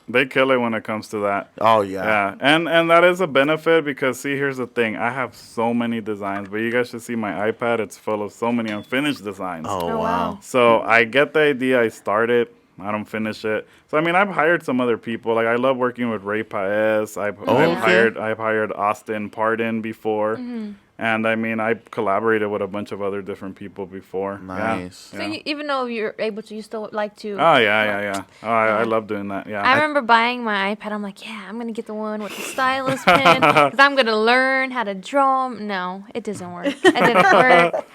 They kill it when it comes to that. Oh yeah. Yeah, and that is a benefit because here's the thing. I have so many designs, but you guys should see my iPad. It's full of so many unfinished designs. Oh wow. So I get the idea. I start it. I don't finish it. So I've hired some other people. Like I love working with Ray Paez. I've hired Austin Pardon before. Mm-hmm. And I've collaborated with a bunch of other different people before. Nice. So even though you're able to, you still like to. Oh yeah. Oh, I love doing that. Yeah. I remember buying my iPad. I'm like, I'm gonna get the one with the stylus pen because I'm gonna learn how to draw. No, it doesn't work. It didn't work.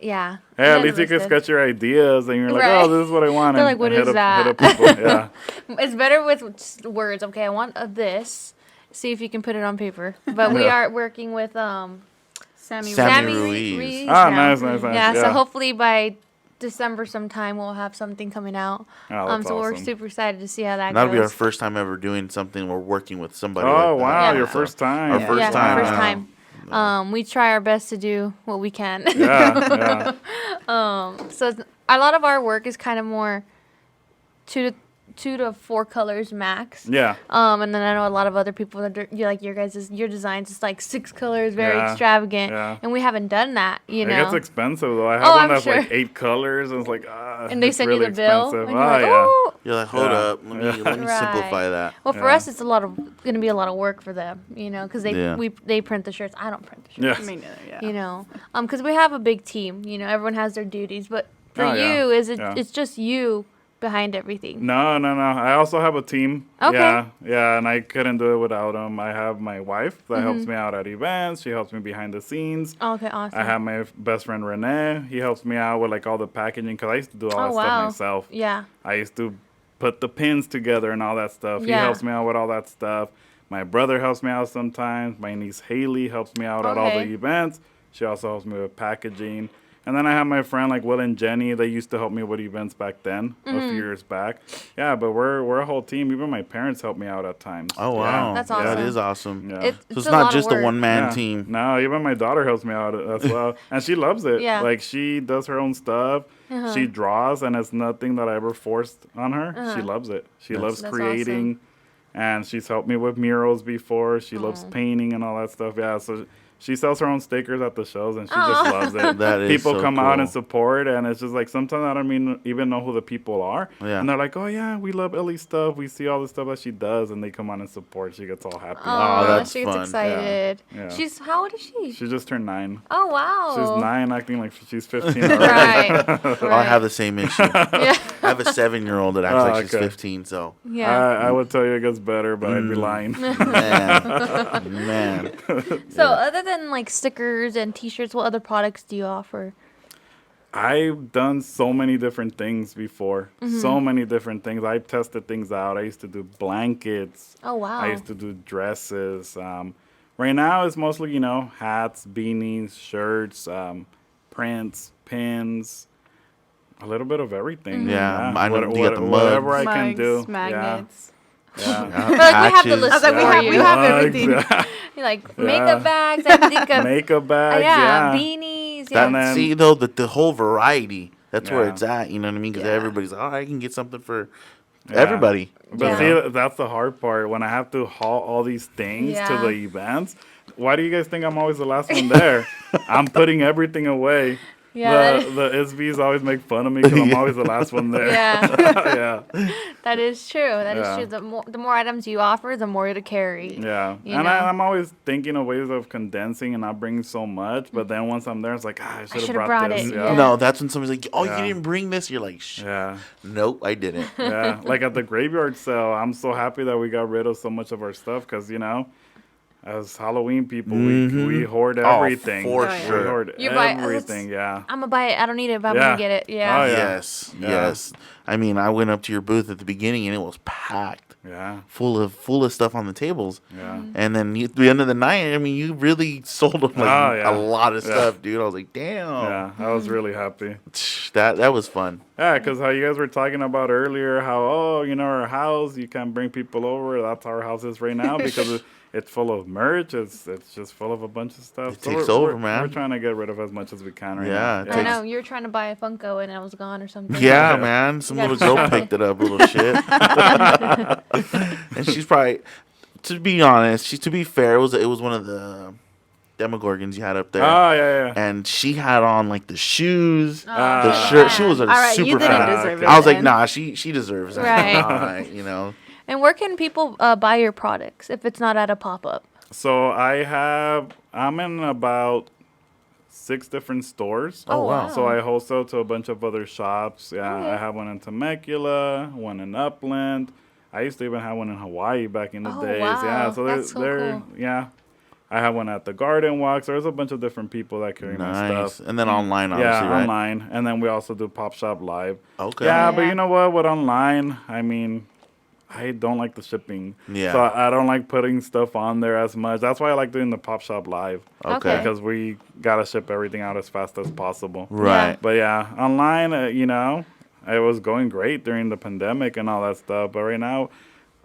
Yeah. Hey, at least you can sketch your ideas, and you're like, oh, this is what I want. They're like, what is that? Hit up people. Yeah. It's better with just words. Okay, I want this. See if you can put it on paper. But we are working with Sammy Ruiz. Ah, nice. Yeah, so hopefully by December sometime we'll have something coming out. Oh, that's so awesome. we're super excited to see how that That'll goes. be our first time ever doing something. We're working with somebody. Oh like wow, that. your first time. Our first time. First time. We try our best to do what we can. Yeah. So a lot of our work is kind of more 2 to 4 colors max. Yeah. And then I know a lot of other people that your designs is like 6 colors, very extravagant. Yeah. And we haven't done that, It gets expensive though. I have one that's like 8 colors, and it's like and they send really you the bill. expensive. And you're like, oh. You're like, hold up, let me simplify that. Well, for us, it's gonna be a lot of work for them, because they print the shirts. I don't print the shirts. Yeah. Me neither, Because we have a big team. Everyone has their duties, but for you, it's just you behind everything? No. I also have a team. Okay. Yeah, and I couldn't do it without them. I have my wife that helps Mm-hmm. me out at events. She helps me behind the scenes. Okay, awesome. I have my best friend Renee. He helps me out with like all the packaging because I used to do all that stuff wow. myself. Yeah. I used to put the pins together and all that stuff. He Yeah. helps me out with all that stuff. My brother helps me out sometimes. My niece Haley helps me out at all the Okay. events. She also helps me with packaging. And then I have my friend like Will and Jenny. They used to help me with events back then, a few years back. Yeah, but we're a whole team. Even my parents help me out at times. Oh wow, That's That awesome. is awesome. Yeah. It's So it's a not lot just of a work. one man Yeah. team. No, even my daughter helps me out as well, and she loves it. Yeah. Like she does her own stuff. She draws, and it's nothing that I ever forced on her. She loves it. She loves That's creating, and she's helped me with murals before. She loves painting and all that stuff. Yeah, so she sells her own stickers at the shows, and she just loves it. That is People so come out and cool. support, and it's just like sometimes I don't even know who the people are, Yeah. and they're like, "Oh yeah, we love Ellie's stuff. We see all the stuff that she does," and they come on and support. She gets all happy. Oh, that's she gets fun. excited. Yeah. She's how old is she? She just turned 9. Oh wow. She's 9, acting like she's 15 already. Right. I have the same issue. Yeah. I have a 7-year-old that acts Oh, like she's okay. 15. So Yeah. I would tell you it gets better, but I'd be lying. man. So other than like stickers and T-shirts, what other products do you offer? I've done so many different things before. Mm-hmm. So many different things. I tested things out. I used to do blankets. Oh wow. I used to do dresses. Right now, it's mostly, hats, beanies, shirts, prints, pins, a little bit of everything. Mm-hmm. Yeah, I know you got the whatever mugs. I can do. Magnets. Yeah. I feel like we have the Patches. list I was like, we for have- you. we have everything. Like makeup bags. I think of Makeup bags. yeah, Yeah. beanies. Yeah. And then- See though the whole variety. That's where Yeah. it's at. You know what I mean? Because Yeah. everybody's like, I can get something for Yeah. everybody. But Yeah. see, that's the hard part. When I have to haul all these things to Yeah. the events, why do you guys think I'm always the last one there? I'm putting everything away. Yeah, The SBs always make fun of me because I'm always the last one there. yeah, yeah. that is true. That is Yeah. true. The more items you offer, the more to carry. Yeah. You And know? I'm always thinking of ways of condensing and not bringing so much. But then once I'm there, it's like, I should have should've brought, brought this. it, Yeah. yeah. No, that's when somebody's like, oh, Yeah. you didn't bring this. You're like, Yeah. nope, I didn't. Yeah. Like at the graveyard sale, I'm so happy that we got rid of so much of our stuff because, as Halloween people, we hoard Oh, everything. for We sure. hoard You buy- everything, yeah. I'm gonna buy it. I don't need it, but I'm Yeah. gonna get it. Yeah. Oh, yeah. Yes, yes. I mean, I went up to your booth at the beginning and it was packed, Yeah. full of stuff on the tables. Yeah. And then at the end of the night, I mean, you really sold them like Oh, yeah. a lot of Yeah. stuff, dude. I was like, damn, Yeah. I was really happy. that was fun. Yeah, because how you guys were talking about earlier, how, our house, you can bring people over. That's how our house is right now because it's full of merch. It's just full of a bunch of stuff. It takes over, man. We're trying to get rid of as much as we can right Yeah, now. it I takes- know you were trying to buy a Funko and I was gone or something. Yeah, man. Some Yeah. little girl picked it up, little shit. And she's probably, to be honest, to be fair, it was one of the Demogorgons you had up there. Oh, yeah. And she had on like the shoes, the Ah. shirt. She was a All right, super you didn't fan. deserve it. I was like, then. nah, she deserves it. Right. All right, And where can people buy your products if it's not at a pop up? So I'm in about 6 different stores. Oh, wow. So I wholesale to a bunch of other shops. Yeah, Okay. I have one in Temecula, one in Upland. I used to even have one in Hawaii back in the Oh, days. wow. Yeah, so That's so cool. yeah. I have one at the Garden Walks. There's a bunch of different people that carry my Nice. stuff. And then online, obviously, Yeah, right? online. And then we also do Pop Shop Live. Okay. Yeah, but Yeah. you know what? With online, I mean, I don't like the shipping. Yeah. So I don't like putting stuff on there as much. That's why I like doing the Pop Shop Live. Okay. Because we got to ship everything out as fast as possible. Right. But yeah, online, it was going great during the pandemic and all that stuff. But right now,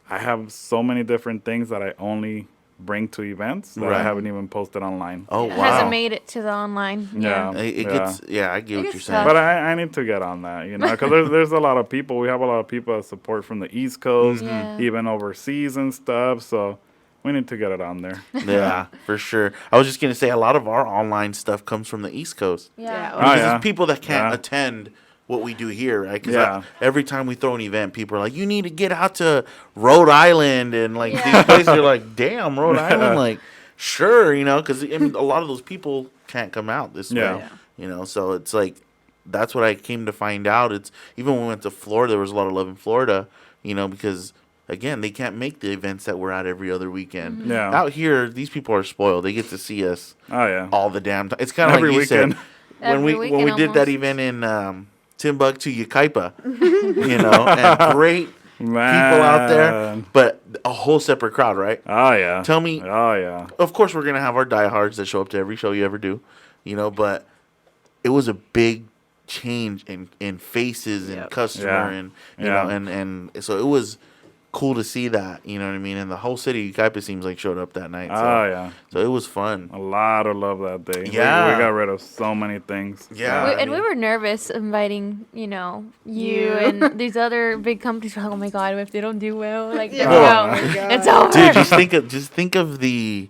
I have so many different things that I only bring to events that I Right. haven't even posted online. Oh, It wow. hasn't made it to the online. Yeah. It Yeah. gets, I get It what gets you're saying. tough. But I need to get on that, because there's a lot of people. We have a lot of people that support from the East Coast, Yeah. even overseas and stuff. So we need to get it on there. Yeah, for sure. I was just going to say a lot of our online stuff comes from the East Coast. Yeah. Oh, Because yeah. it's people that can't Yeah. attend what we do here, right? Because Yeah. every time we throw an event, people are like, you need to get out to Rhode Island. And like Yeah. these places are like, damn, Rhode Island. Like, sure, because a lot of those people can't come out this Yeah. way. So it's like that's what I came to find out. It's even when we went to Florida, there was a lot of love in Florida, because again, they can't make the events that we're at every other weekend. Mm-hmm. Yeah. Out here, these people are spoiled. They get to see us all the damn time. It's kind of like Every you weekend. said when we did that event in Timbuktu, Yucaipa, and great people out there, but a whole separate crowd, right? Oh, yeah. Tell me. Oh, yeah. Of course, we're going to have our diehards that show up to every show you ever do, but it was a big change in faces and customer and so it was cool to see that, you know what I mean? And the whole city of Yucaipa seems like showed up that night. So it was fun. A lot of love that day. Yeah. We got rid of so many things. Yeah. We were nervous inviting, you and these other big companies. We're like, oh my God, if they don't do well, like, it's over. Dude, just think of the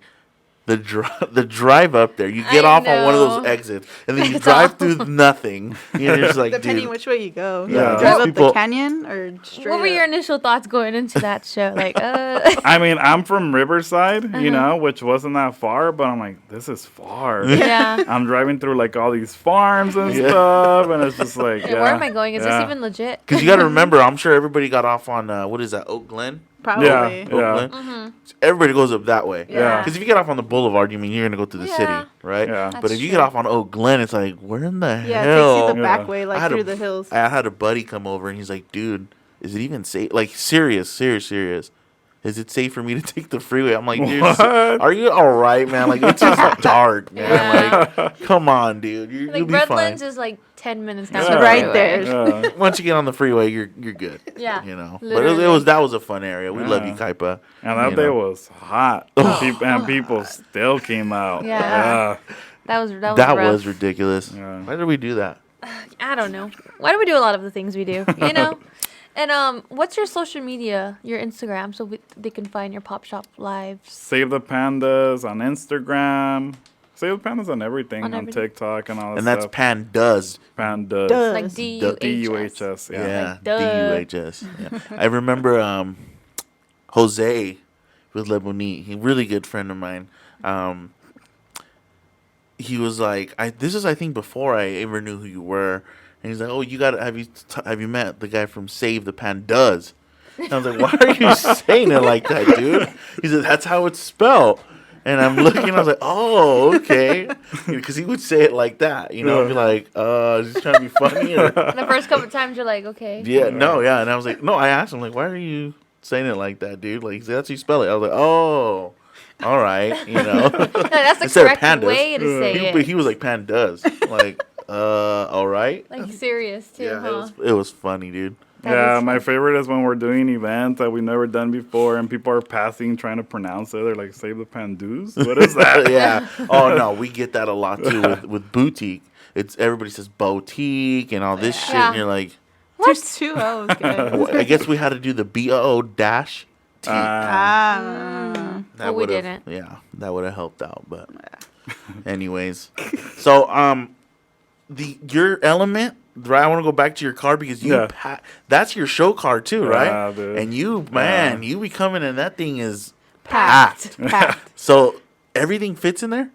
drive up there. You get off on one of those exits, and then you drive through nothing. You're just like, depending which way you go. Yeah. Drive up the canyon or straight What were your initial thoughts going into that show? Like, I mean, I'm from Riverside, which wasn't that far, but I'm like, this is far. Yeah. I'm driving through like all these farms and stuff, and it's just like, where am I going? Is this even legit? Because you got to remember, I'm sure everybody got off on what is that, Oak Glen? Probably. Yeah. Oak Glen. Everybody goes up that way. Yeah. Because if you get off on the boulevard, you mean you're gonna go to the city, right? Yeah. But if you get off on Oak Glen, it's like, where in the Yeah, hell? it takes you the back way, like through the hills. I had a buddy come over and he's like, dude, is it even safe? Like, serious. Is it safe for me to take the freeway? I'm like, dude, are you all right, man? Like, it's just dark, man. Yeah. Like, come on, dude. You'll be fine. Redlands is like 10 minutes down Yeah. the Right freeway. there. Yeah. Once you get on the freeway, you're good. Yeah. But Literally. that was a fun area. We love Yeah. Yucaipa. And that day was hot. And people still came out. Yeah. That was That rough. was ridiculous. Yeah. Why did we do that? I don't know. Why do we do a lot of the things we do? And what's your social media, your Instagram, so they can find your Pop Shop lives? Save the Pandas on Instagram. Save the Pandas on everything. On everything. TikTok and all that And that's stuff. Panduhs. Pandas. Duh. Like DUHS. DUHS. Yeah. Yeah, Like, duh. DUHS. Yeah. I remember Jose with Le Bonite. He really good friend of mine. He was like, this is I think before I ever knew who you were. And he's like, oh, have you met the guy from Save the Panduhs? And I was like, why are you saying it like that, dude? He said, that's how it's spelled. And I'm looking, I was like, oh, okay. Because he would say it like that, I'd be like, is he trying to be funny? Or? The first couple of times you're like, okay. Yeah, no, yeah. And I was like, no, I asked him, like, why are you saying it like that, dude? Like, he said, that's how you spell it. I was like, oh, all right, No, that's the Instead of correct pandas. way to say it. But he was like, Panduhs. Like, all right. Like serious too, Yeah, huh? it was funny, dude. Yeah, is my fun. favorite is when we're doing events that we've never done before and people are passing trying to pronounce it. They're like, Save the Panduhs? What is that? Yeah. Oh, no, we get that a lot, too, with boutique. Everybody says boutique and all this shit, Yeah. and you're like, There's two O's, guys. well, I guess we had to do the BOO dash T. Ah. Well, we didn't. Yeah, that would have helped out, but anyways. So, your Element, right? I want to go back to your car because that's your show car too, right? Yeah, dude. And you be coming and that thing is Packed. Packed. So everything fits in there?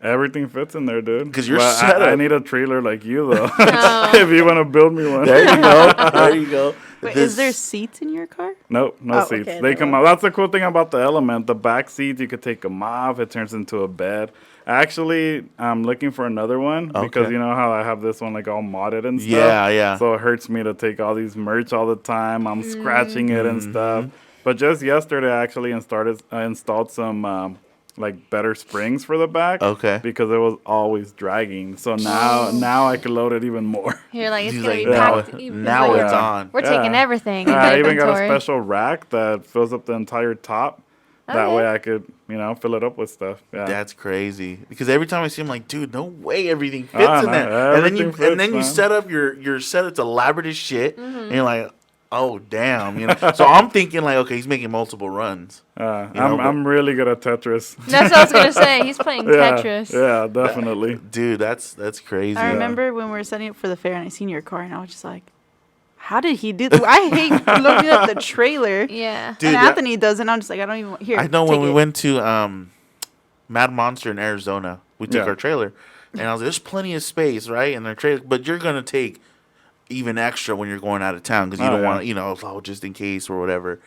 Everything fits in there, dude. 'Cause you're But set I up. need a trailer like you, though. If you want to build me one. There you go. There you go. Wait, is there seats in your car? Nope, no Oh, seats. okay, They never come out. That's the cool thing about the Element. The back seats, you could take them off. It turns into a bed. Actually, I'm looking for another one because Okay. you know how I have this one like all modded and stuff. Yeah, yeah. So it hurts me to take all these merch all the time. I'm scratching it and stuff. Mm-hmm. But just yesterday, I actually installed some like better springs for the back. Okay. Because it was always dragging. So now I can load it even more. You're like, it's He's gonna like, be now, packed. Even now like, it's on. We're taking everything. I into even got a inventory. special rack that fills up the entire top. That Okay. way I could, fill it up with stuff. Yeah. That's crazy. Because every time I see him, like, dude, no way everything fits Ah, in no, there. And then you everything fits, set man. up your setup's elaborate as shit, and you're like, oh damn, So I'm thinking like, okay, he's making multiple runs. I'm really good at Tetris. That's what I was gonna say. He's playing Tetris. Yeah, definitely. Dude, that's crazy. I remember when we were setting up for the fair and I seen your car and I was just like, how did he do that? I hate looking at the trailer. Yeah. Dude, and that- Anthony does, and I'm just like, I don't even here. I know when take we it. went to Mad Monster in Arizona, we took Yeah. our trailer, And I was like, there's plenty of space, right? And they're trailer, but you're gonna take even extra when you're going out of town because you don't want to, just in case or whatever.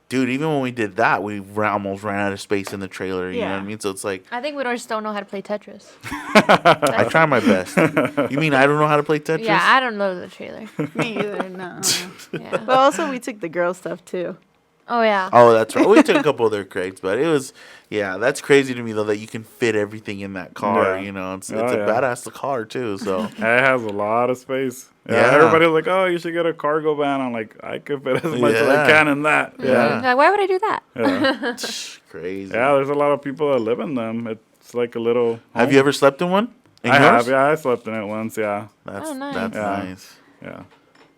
Dude, even when we did that, we almost ran out of space in the trailer. You know what I mean? So it's like I think we just don't know how to play Tetris. I try my best. You mean I don't know how to play Tetris? Yeah, I don't know the trailer. Me either. No. Yeah. But also, we took the girl stuff too. Oh yeah. Oh, that's right. We took a couple of their crates, but it was, that's crazy to me though that you can fit everything in that car. Yeah. It's a badass car too. So It has a lot of space. Yeah. Everybody's like, oh, you should get a cargo van. I'm like, I could fit as much as I can in that. Yeah. Like, why would I do that? Yeah. crazy. Yeah, there's a lot of people that live in them. It's like a little. Have you ever slept in one? I have. Yeah, I slept in it once. Yeah. That's nice. That's Yeah. nice. Yeah.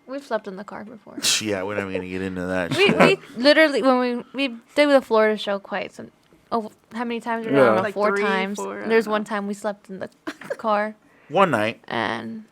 We've slept in the car before. Yeah, we're not even gonna get into that. we literally when we did the Florida show quite some. Oh, how many times? I don't know, Like 4 3, times. 4, I There's don't one know. time we slept in the car, One night. and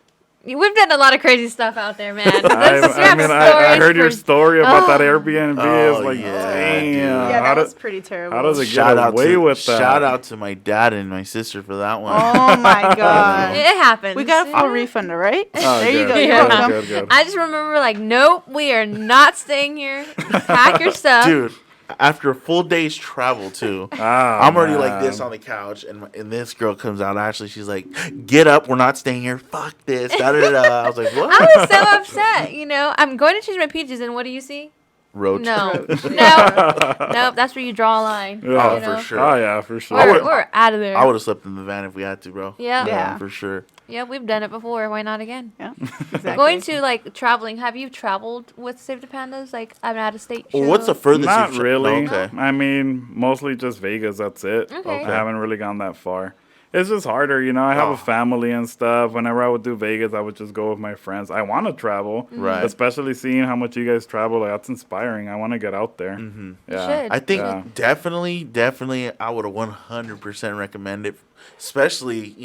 we've done a lot of crazy stuff out there, man. I heard your story about that Airbnb. Oh, It's like, yeah, damn. dude. Yeah, how that do- was pretty terrible. How does it Shout get out away to with that? shout out to my dad and my sister for that one. Oh my god. It happens. We got a full refund, all right? Oh, there you good. go. You're Yeah. welcome. Good. I just remember like, nope, we are not staying here. Pack your stuff. Dude, after a full day's travel too, I'm already like this on the couch, and this girl comes out. Ashley, she's like, "Get up, we're not staying here. Fuck this." Da, da, da. I was like, "What?" I was so upset. I'm going to change my peaches, and what do you see? Roach. No, nope. That's where you draw a line. Yeah. you know? for sure. Oh, yeah, for sure. We're out of there. I would have slept in the van if we had to, bro. Yeah. Yeah. For sure. Yeah, we've done it before. Why not again? Yeah, exactly. Going to like traveling. Have you traveled with Save the Pandas? Like an out of state show? Well, what's the furthest? Not you've really. Okay. I mean, mostly just Vegas. That's it. Okay. I haven't really gone that far. It's just harder, I have Oh. a family and stuff. Whenever I would do Vegas, I would just go with my friends. I want to travel, Right. especially seeing how much you guys travel. Like, that's inspiring. I want to get out there. Mm-hmm. Yeah. should. I think Yeah. definitely, I would have 100% recommend it, especially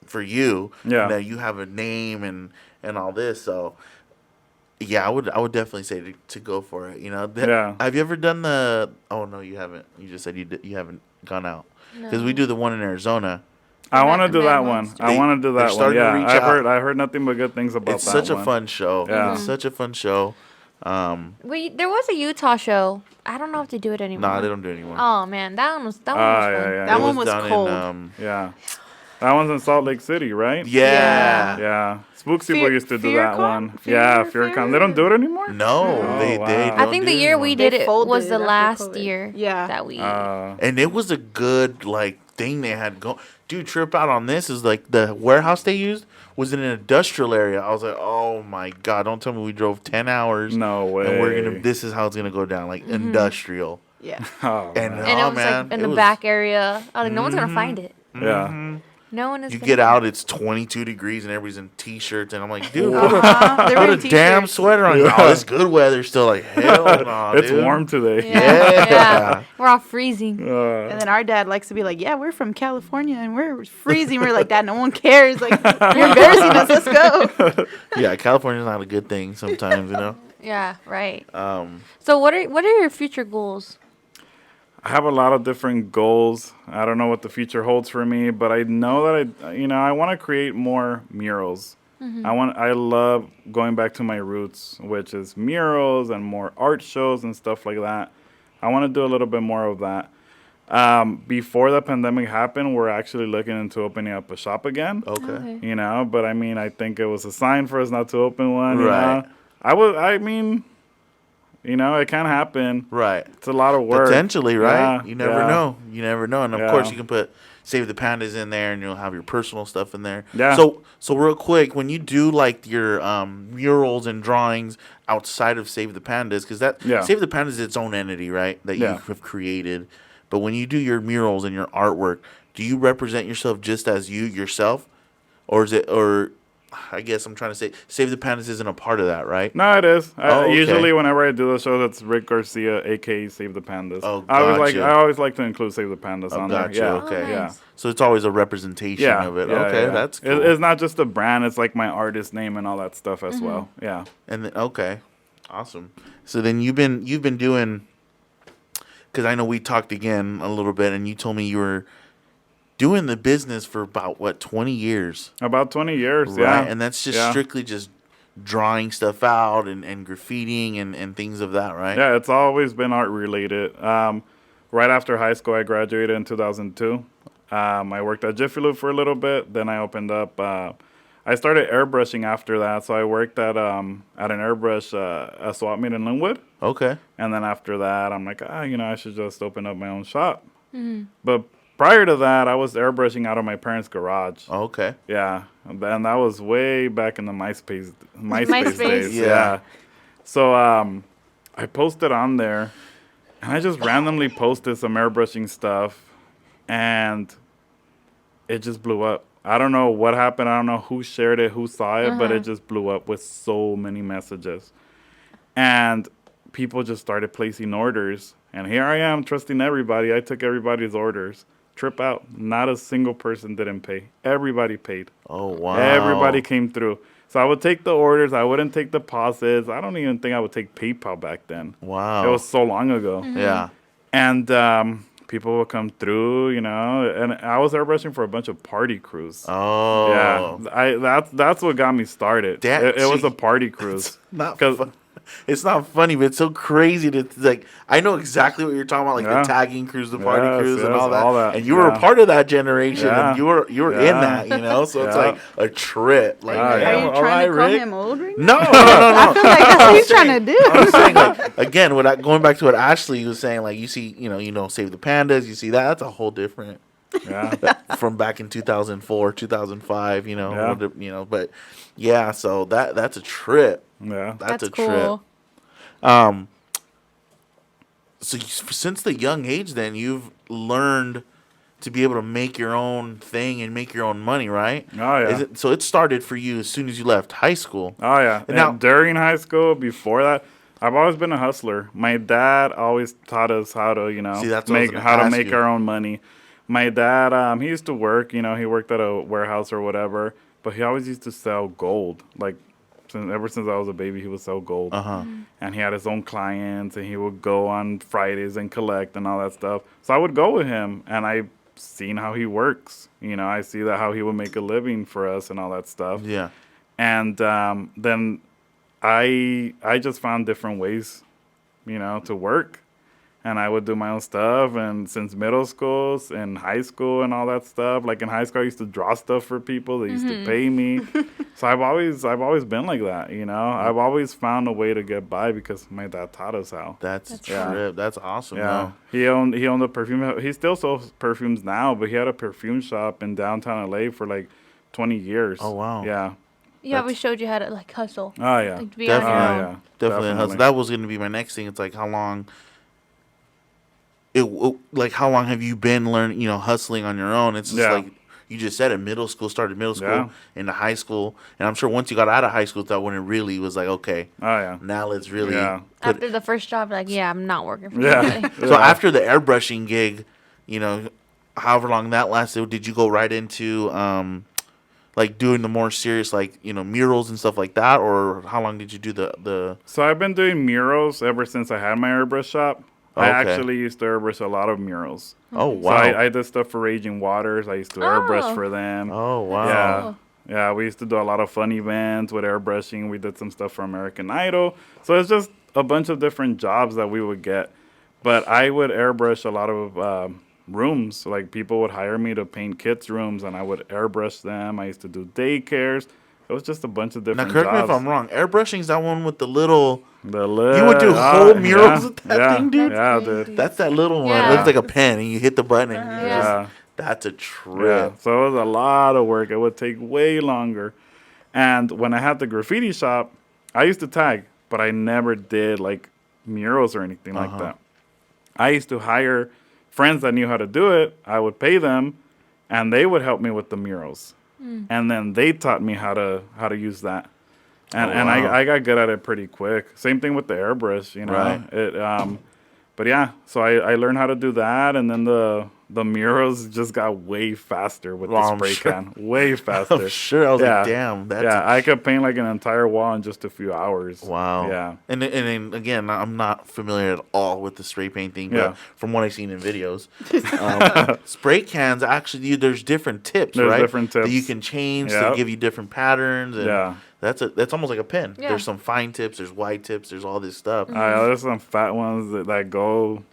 for you. Yeah. That you have a name and all this. So yeah, I would definitely say to go for it. Yeah. Have you ever done the? Oh no, you haven't. You just said you haven't gone out because we do the one in Arizona. I want to do that Mad one. Monster. I want to do They're that one. starting to Yeah, reach out. I heard nothing but good things about It's that such one. a fun show. Yeah. It's such a fun show. There was a Utah show. I don't know if they do it anymore. Nah, they don't do it anymore. Oh man, that one was fun. Yeah. That It one was down cold. Yeah. That one's in Salt Lake City, right? Yeah. Yeah. Spooks people Fear- used to do that FearCon? one. Fear- Yeah, Fear- FearCon. They don't do it anymore? No, Oh, they wow. don't I think the do it year we anymore. did They it was folded the after last COVID. year Yeah. that we. And it was a good thing they had go. Dude, trip out on this is like the warehouse they used was in an industrial area. I was like, oh my god! Don't tell me we drove 10 hours. No way. And we're gonna. This is how it's gonna go down, like industrial. Yeah. Oh, And man. and oh it was man, like in it the was- back area. I was like, no one's gonna find it. Yeah. No one is. You gonna get find out, it. it's 22 degrees and everybody's in t-shirts, and I'm like, dude, They're put wearing a damn t-shirts. sweater on. Yeah. Oh, it's good weather still. Like hell no, It's dude. warm today. Yeah. We're all freezing. And then our dad likes to be like, yeah, we're from California and we're freezing. We're like, Dad, no one cares. Like, you're embarrassing us. Let's go. Yeah, California's not a good thing sometimes, Yeah, right. Um, So what are your future goals? I have a lot of different goals. I don't know what the future holds for me, but I know that I want to create more murals. I love going back to my roots, which is murals and more art shows and stuff like that. I want to do a little bit more of that. Before the pandemic happened, we're actually looking into opening up a shop again. okay. But I mean, I think it was a sign for us not to open one. Right. It can happen. Right. It's a lot of work. Potentially, right? Yeah, You never yeah. know. You never know. And of Yeah. course, you can put Save the Pandas in there, and you'll have your personal stuff in there. Yeah. So real quick, when you do like your murals and drawings outside of Save the Pandas, because Yeah. Save the Pandas is its own entity, right? That Yeah. you have created. But when you do your murals and your artwork, do you represent yourself just as yourself, or is it I guess I'm trying to say Save the Pandas isn't a part of that, right? No, it is. Oh, okay. Usually, whenever I do the show, that's Rick Garcia, aka Save the Pandas. Oh, I gotcha. always like to include Save the Pandas on there. Gotcha. Yeah. Okay. Oh, Yeah. nice. So it's always a representation Yeah. of it. Yeah, Okay, yeah. that's cool. It's not just a brand. It's like my artist name and all that stuff as well. Yeah. And then, okay, awesome. So then you've been doing, because I know we talked again a little bit, and you told me you were doing the business for about, 20 years? About 20 years, Right. yeah. And that's just Yeah. strictly just drawing stuff out and graffitiing and things of that, right? Yeah, it's always been art related. Right after high school, I graduated in 2002. I worked at Jiffy Lube for a little bit. Then I opened up. I started airbrushing after that. So I worked at an airbrush a swap meet in Linwood. Okay. And then after that, I'm like, I should just open up my own shop. But prior to that, I was airbrushing out of my parents' garage. Okay. Yeah, and that was way back in the MySpace MySpace. days. Yeah. Yeah. So I posted on there, and I just randomly posted some airbrushing stuff, and it just blew up. I don't know what happened. I don't know who shared it, who saw it, but it just blew up with so many messages. And people just started placing orders. And here I am trusting everybody. I took everybody's orders. Trip out. Not a single person didn't pay. Everybody paid. Oh, wow. Everybody came through. So I would take the orders. I wouldn't take deposits. I don't even think I would take PayPal back then. Wow. It was so long ago. Yeah. And people would come through, and I was airbrushing for a bunch of party crews. Oh. Yeah, that's what got me started. That- It was see, a party cruise. Not 'Cause- fun. It's not funny, but it's so crazy to like. I know exactly what you're talking about, like Yeah. the tagging crews, the party Yes, crews, and yes, all that. all that. And you were a Yeah. part of that generation, Yeah. and you were in Yeah. that, So it's Yeah. like a trip. Like, Ah, yeah. Are you all trying to right, call Rick. him old right now? No, no, no, I feel like that's what he's trying to do. I'm saying, like, again, going back to what Ashley was saying, like you see, Save the Pandas, you see that. That's a whole different Yeah. from back in 2004, 2005. Yeah. But yeah, so that's a trip. Yeah. That's a cool. trip. So since the young age, then you've learned to be able to make your own thing and make your own money, right? Oh, yeah. So it started for you as soon as you left high school. Oh, yeah. And now- During high school, before that, I've always been a hustler. My dad always taught us how to, See, that's what I was make gonna how to ask make you. our own money. My dad, he used to work, he worked at a warehouse or whatever, but he always used to sell gold. Like, ever since I was a baby, he would sell gold. Uh-huh. And he had his own clients, and he would go on Fridays and collect and all that stuff. So I would go with him, and I've seen how he works. I see that how he would make a living for us and all that stuff. Yeah. And then I just found different ways, to work. And I would do my own stuff. And since middle school and high school and all that stuff, like in high school, I used to draw stuff for people. They used to pay me. So I've always been like that, I've always found a way to get by because my dad taught us how. That's a Yeah. trip. That's awesome. Yeah, though. he owned a perfume. He still sells perfumes now, but he had a perfume shop in downtown LA for like 20 years. Oh, wow. Yeah. Yeah, we showed you how to like hustle. Oh yeah. Like, to be on your Definitely. own. yeah. Definitely. a hustle. That was going to be my next thing. It's like how long. How long have you been learning? Hustling on your own. It's just Yeah. like you just said. Started middle school, Yeah. into high school, and I'm sure once you got out of high school, that when it really was like, okay, Oh yeah. now let's really. Yeah. Put, After the first job, like, yeah, I'm not working for Yeah. anybody. so after the airbrushing gig, however long that lasted, did you go right into like doing the more serious murals and stuff like that, or how long did you do the? So I've been doing murals ever since I had my airbrush shop. I Okay. actually used to airbrush a lot of murals. Oh So wow! I did stuff for Raging Waters. I used to airbrush Oh. for them. Oh wow! Yeah. Yeah, we used to do a lot of fun events with airbrushing. We did some stuff for American Idol. So it's just a bunch of different jobs that we would get. But I would airbrush a lot of rooms. Like people would hire me to paint kids' rooms, and I would airbrush them. I used to do daycares. It was just a bunch of Now different correct me jobs. if I'm wrong. Airbrushing's that one with the little. The lid. You would do whole murals with that yeah, thing, dude? Yeah, That's dude. That's that little one. Yeah. It looks like a pen, and you hit the button, and you just, Yeah. that's a Yeah, trip. so it was a lot of work. It would take way longer. And when I had the graffiti shop, I used to tag, but I never did like murals or anything like that. I used to hire friends that knew how to do it. I would pay them, and they would help me with the murals. And then they taught me how to use that. And Oh, wow. I got good at it pretty quick. Same thing with the airbrush, Right. But yeah, so I learned how to do that, and then the the murals just got way faster with Well, the I'm spray sure. can. Way faster. I'm sure. I was Yeah. like, damn. That's Yeah, I could paint like an entire wall in just a few hours. wow. Yeah. And then again, I'm not familiar at all with the spray paint thing, but Yeah. from what I've seen in videos, spray cans actually there's different tips, There's right? different that you tips. can change Yep. to give you different patterns. And Yeah. that's almost like a pen. Yeah. There's some fine tips, there's wide tips, there's all this stuff. There's some fat ones that go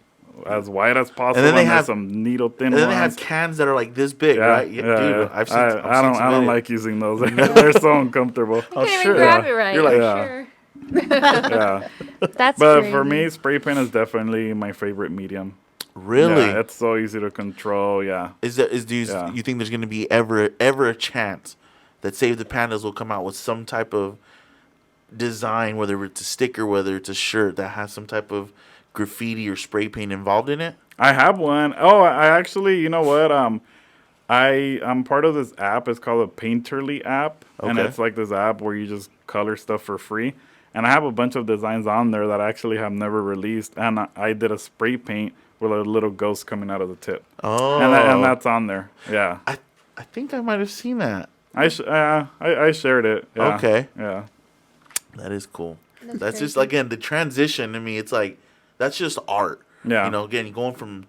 as wide as possible, then they and there's have- some needle thin And then ones. they have cans that are like this big, right? Yeah, Dude, yeah. I've seen. I don't some like using those. They're so uncomfortable. You can't even sure. grab Yeah. it right. You're like, Yeah. Sure. Yeah, That's but crazy. for me, spray paint is definitely my favorite medium. Really? Yeah, it's so easy to control. Yeah. Do you think there's going to be ever a chance that Save the Pandas will come out with some type of design, whether it's a sticker, whether it's a shirt that has some type of graffiti or spray paint involved in it? I have one. Oh, I actually, you know what? I'm part of this app. It's called a Painterly app, and Okay. it's like this app where you just color stuff for free. And I have a bunch of designs on there that I actually have never released, and I did a spray paint with a little ghost coming out of the tip, Oh, and that's on there. Yeah, I think I might have seen that. I shared it. Yeah. Okay. Yeah. That is cool. That's That's just crazy. again the transition to me. It's like that's just art. Yeah. You know, again, going from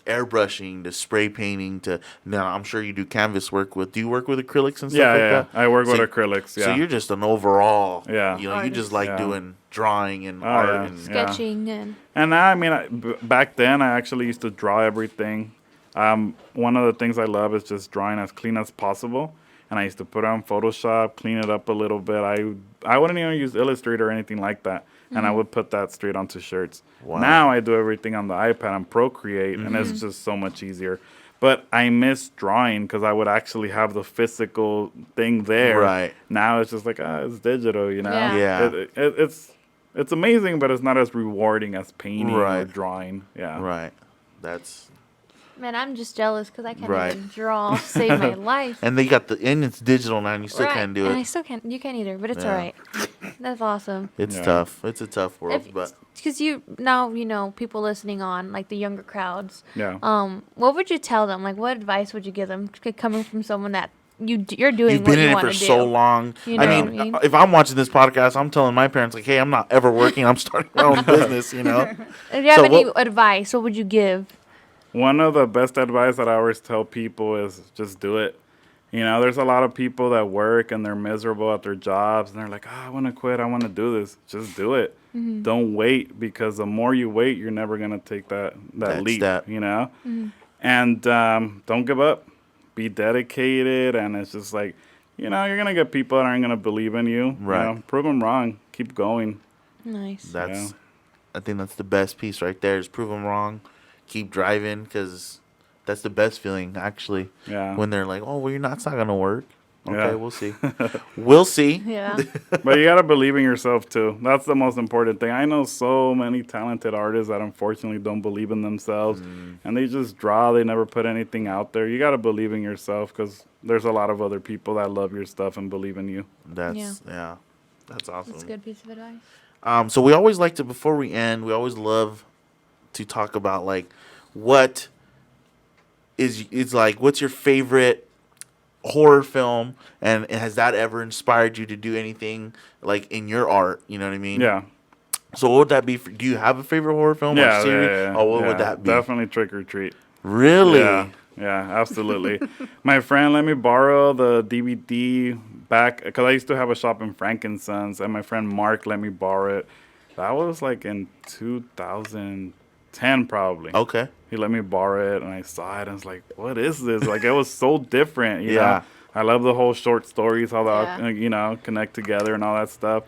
airbrushing to spray painting to now. I'm sure you do canvas work with. Do you work with acrylics and stuff Yeah, like yeah. that? I work So- with acrylics. Yeah. So you're just an overall. Yeah. You know, you just Artist. like Yeah. doing drawing and Oh, art yeah. and Yeah. Sketching and And now, I mean, back then, I actually used to draw everything. One of the things I love is just drawing as clean as possible. And I used to put it on Photoshop, clean it up a little bit. I wouldn't even use Illustrator or anything like that. And I would put that straight onto shirts. Wow. Now I do everything on the iPad on Procreate, and it's just so much easier. But I miss drawing because I would actually have the physical thing there. Right. Now it's just like, it's digital, you know? Yeah. Yeah. It's amazing, but it's not as rewarding as painting or Right. drawing. Yeah. right. That's man, I'm just jealous because I can't Right. even draw to save my life. and they got and it's digital now and you still Right, can't do and I it. still can't. You can't either, but it's Yeah. all right. That's awesome. It's Yeah. tough. It's a tough world, but Because you now you know people listening on like the younger crowds. Yeah. What would you tell them? Like, what advice would you give them coming from someone that you're doing you've what been you in it want for to do? so long. You know I what mean, I mean? if I'm watching this podcast, I'm telling my parents like, "Hey, I'm not ever working. I'm starting my own business." You know. If you have So any what- advice, what would you give? One of the best advice that I always tell people is just do it. You know, there's a lot of people that work and they're miserable at their jobs and they're like, I want to quit. I want to do this. Just do it. Mm-hmm. Don't wait, because the more you wait, you're never going to take that leap, step. you know? Mm-hmm. And don't give up. Be dedicated. And it's just like, you know, you're going to get people that aren't going to believe in you. Right. You know? Prove them wrong. Keep going. Nice. That's, I think that's the best piece right there. Is prove them wrong, keep driving, because that's the best feeling actually. Yeah. When they're like, "Oh, well, it's not gonna work." Okay, Yeah. we'll see. We'll see. Yeah. But you gotta believe in yourself too. That's the most important thing. I know so many talented artists that unfortunately don't believe in themselves, and they just draw. They never put anything out there. You gotta believe in yourself, because there's a lot of other people that love your stuff and believe in you. That's that's awesome. That's a good piece of advice. So we always like to, before we end, we always love to talk about like what is like, what's your favorite horror film, and has that ever inspired you to do anything like in your art? You know what I mean? Yeah. So what would that be? Do you have a favorite horror film or Yeah, series? yeah. Oh, what Yeah, would that be? Definitely Trick or Treat. Really? Yeah, absolutely. My friend let me borrow the DVD back, because I used to have a shop in Frankincense, and my friend Mark let me borrow it. That was like in 2010 probably. Okay. He let me borrow it, and I saw it, and I was like, what is this? Like, it was so different, you Yeah. know? I love the whole short stories, how they all, Yeah. you know, connect together and all that stuff.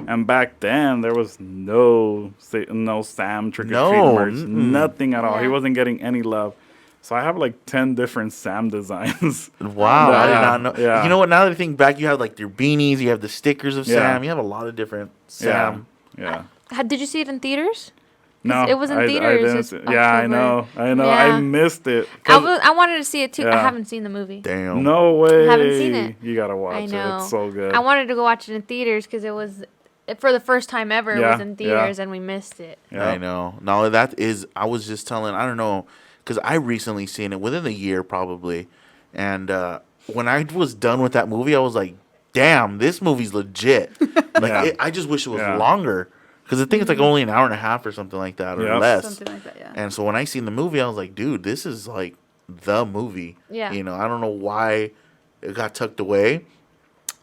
And back then, there was no Sam Trick or No, Treat merch, mm-mm. nothing at all. He Yeah. wasn't getting any love. So I have like 10 different Sam designs. Wow, I did Yeah, not know. yeah. You know what? Now that I think back, you have like your beanies, you have the stickers of Yeah. Sam. You have a lot of different Sam. Yeah. Did you see it in theaters? No, it was in I theaters didn't this see- yeah, I know. Yeah. I missed it. 'Cause- I wanted to see it too. I Yeah. haven't seen the movie. Damn. No way. haven't seen it. You gotta watch I know. it. It's so good. I wanted to go watch it in theaters because it was for the first time ever. It Yeah, was in yeah. theaters and we missed it. Yeah. I know. No, that is. I was just telling. I don't know because I recently seen it within the year probably, and when I was done with that movie, I was like, damn, this movie's legit. Like I just wish it was longer. Because I think it's like only an hour and a half or something like that, or less. Something like that, yeah. And so when I seen the movie, I was like, dude, this is like the movie. Yeah. You know, I don't know why it got tucked away.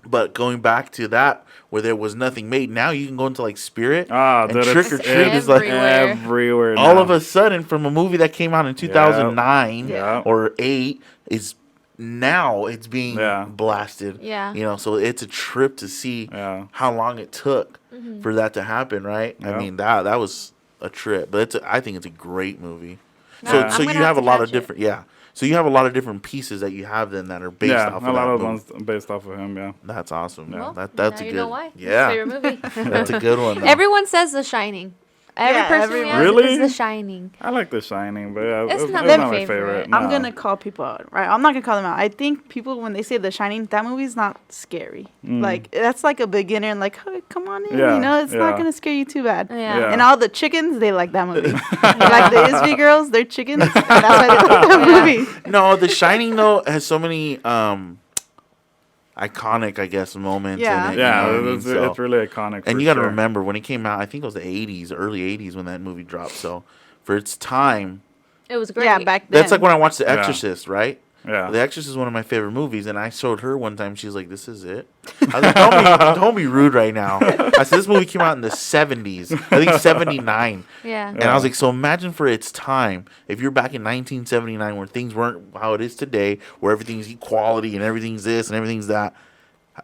But going back to that, where there was nothing made, now you can go into like Spirit. And Trick or Treat is like everywhere now. all of a sudden from a movie that came out in 2009 or 8 is now it's being blasted. Yeah. You know, so it's a trip to see how long it took for that to happen, right? Yeah. I mean, that was a trip. But I think it's a great movie. So I'm you gonna have a to lot of catch it. different So you have a lot of different pieces that you have then that are based off of that a lot of movie. ones based off of him, yeah. That's awesome. Well, That's now a you good know why. Yeah. His favorite movie. That's a good one. Though. Everyone says The Shining. Every person everyone. we ask Really? is The Shining. I like The Shining, but yeah, It's not my my favorite. favorite. No. I'm gonna call people out, right? I'm not gonna call them out. I think people when they say The Shining, that movie's not scary. Like that's like a beginner, and like, oh, come on in, Yeah, you know, it's not yeah. gonna scare you too bad. Yeah. And all the chickens, they like that movie. Like the Isby girls, they're chickens, and that's why they like that movie. No, The Shining though has so many iconic, I guess, moments Yeah. in it. You know what I mean? It's So- really iconic. and for you got to sure. remember when it came out. I think it was the '80s, early '80s when that movie dropped. So for its time, It was great. Yeah, back then. that's like when I watched The Yeah. Exorcist, right? Yeah. The Exorcist is one of my favorite movies, and I showed her one time. She's like, "This is it." I was like, don't be rude right now." I said, "This movie came out in the '70s, I think '79." Yeah. And I was like, so imagine for its time, if you're back in 1979 where things weren't how it is today, where everything's equality and everything's this and everything's that.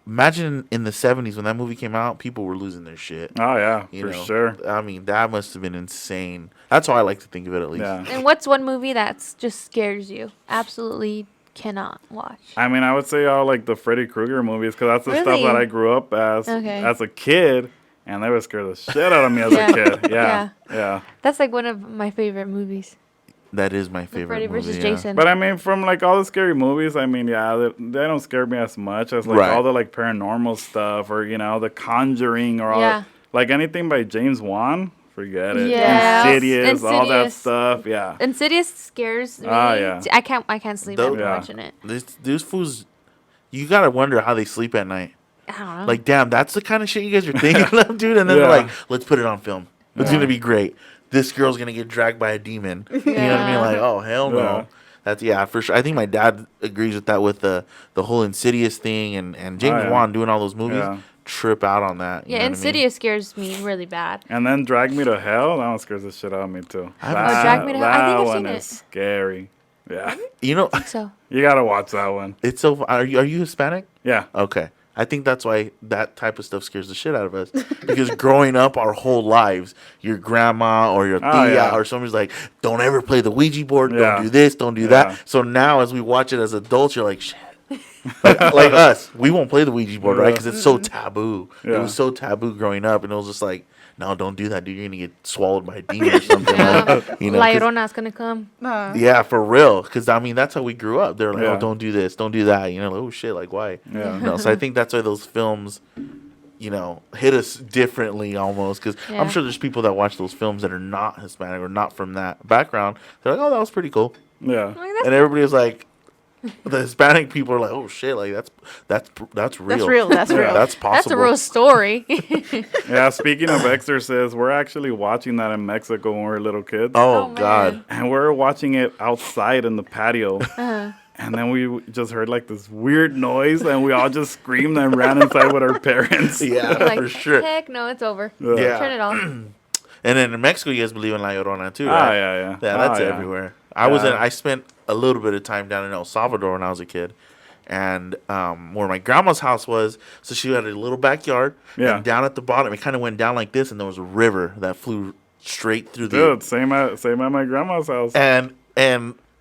Imagine in the 70s when that movie came out, people were losing their shit. Oh yeah, You for know? sure. I mean, that must have been insane. That's how I like to think of it, at least. Yeah. And what's one movie that's just scares you? Absolutely cannot watch. I mean, I would say all like the Freddy Krueger movies because that's the stuff Really? that I grew up as a kid, and they would scare the shit out of me as Yeah. a kid. Yeah. That's like one of my favorite movies. That is my favorite Freddy movie. versus yeah. Jason. But I mean, from like all the scary movies, I mean, they don't scare me as much as like Right. all the like paranormal stuff or The Conjuring or all Yeah. like anything by James Wan. Forget it. Yes. Insidious, all that Insidious. stuff. Yeah. Insidious scares me. Ah, yeah. I can't sleep after Yeah. watching it. These fools, you got to wonder how they sleep at night. I don't know. Like, damn, that's the kind of shit you guys are thinking of, dude. And then they're Yeah. like, let's put it on film. It's going to be great. This girl's going to get dragged by a demon. You know what I mean? Yeah. Like, oh, hell no. Yeah. That's, for sure. I think my dad agrees with that with the whole Insidious thing and James yeah. Wan doing all those movies. Yeah. Trip out on that. You yeah, know what I mean? Insidious scares me really bad. And then Drag Me to Hell. That one scares the shit out of me too. Drag Me to Hell? I think That I've one seen is it. scary. Yeah. You know, So You gotta watch that one. it's so. Are you Hispanic? Yeah. Okay. I think that's why that type of stuff scares the shit out of us. Because growing up our whole lives, your grandma or your tia yeah. or somebody's like, don't ever play the Ouija board. Yeah. Don't do this. Don't do Yeah. that. So now as we watch it as adults, you're like, shit. like us, we won't play the Ouija board, right? Because it's so taboo. It Yeah. was so taboo growing up. And it was just like, no, don't do that, dude. You're going to get swallowed by a demon or something. Like, you know, La 'cause- Llorona's gonna come. yeah, for real. Because, I mean, that's how we grew up. They're like, Yeah. oh, don't do this. Don't do that. You know, like, oh, shit, like, why? Yeah. No, so I think that's why those films, hit us differently almost. Because Yeah. I'm sure there's people that watch those films that are not Hispanic or not from that background. They're like, oh, that was pretty cool. Yeah. Like, that's And everybody was like, the Hispanic people are like, oh, shit, like, that's real. That's real. That's Yeah, real. that's possible. that's a real story. Yeah. Speaking of Exorcist, we're actually watching that in Mexico when we were little kids. Oh, Oh, man. God. And we're watching it outside in the patio. And then we just heard like this weird noise, and we all just screamed and ran inside with our parents. Yeah, like, for sure. heck no, it's over. Yeah. Turn it off. And then in Mexico, you guys believe in La Llorona, too, Ah, right? yeah. Yeah, that's Ah, yeah. everywhere. I Yeah. spent a little bit of time down in El Salvador when I was a kid, and where my grandma's house was. So she had a little backyard. Yeah. And down at the bottom, it kind of went down like this, and there was a river that flew straight through the. Dude, same at my grandma's house. And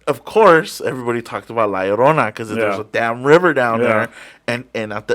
of course, everybody talked about La Llorona because there's Yeah. a damn river down Yeah. there,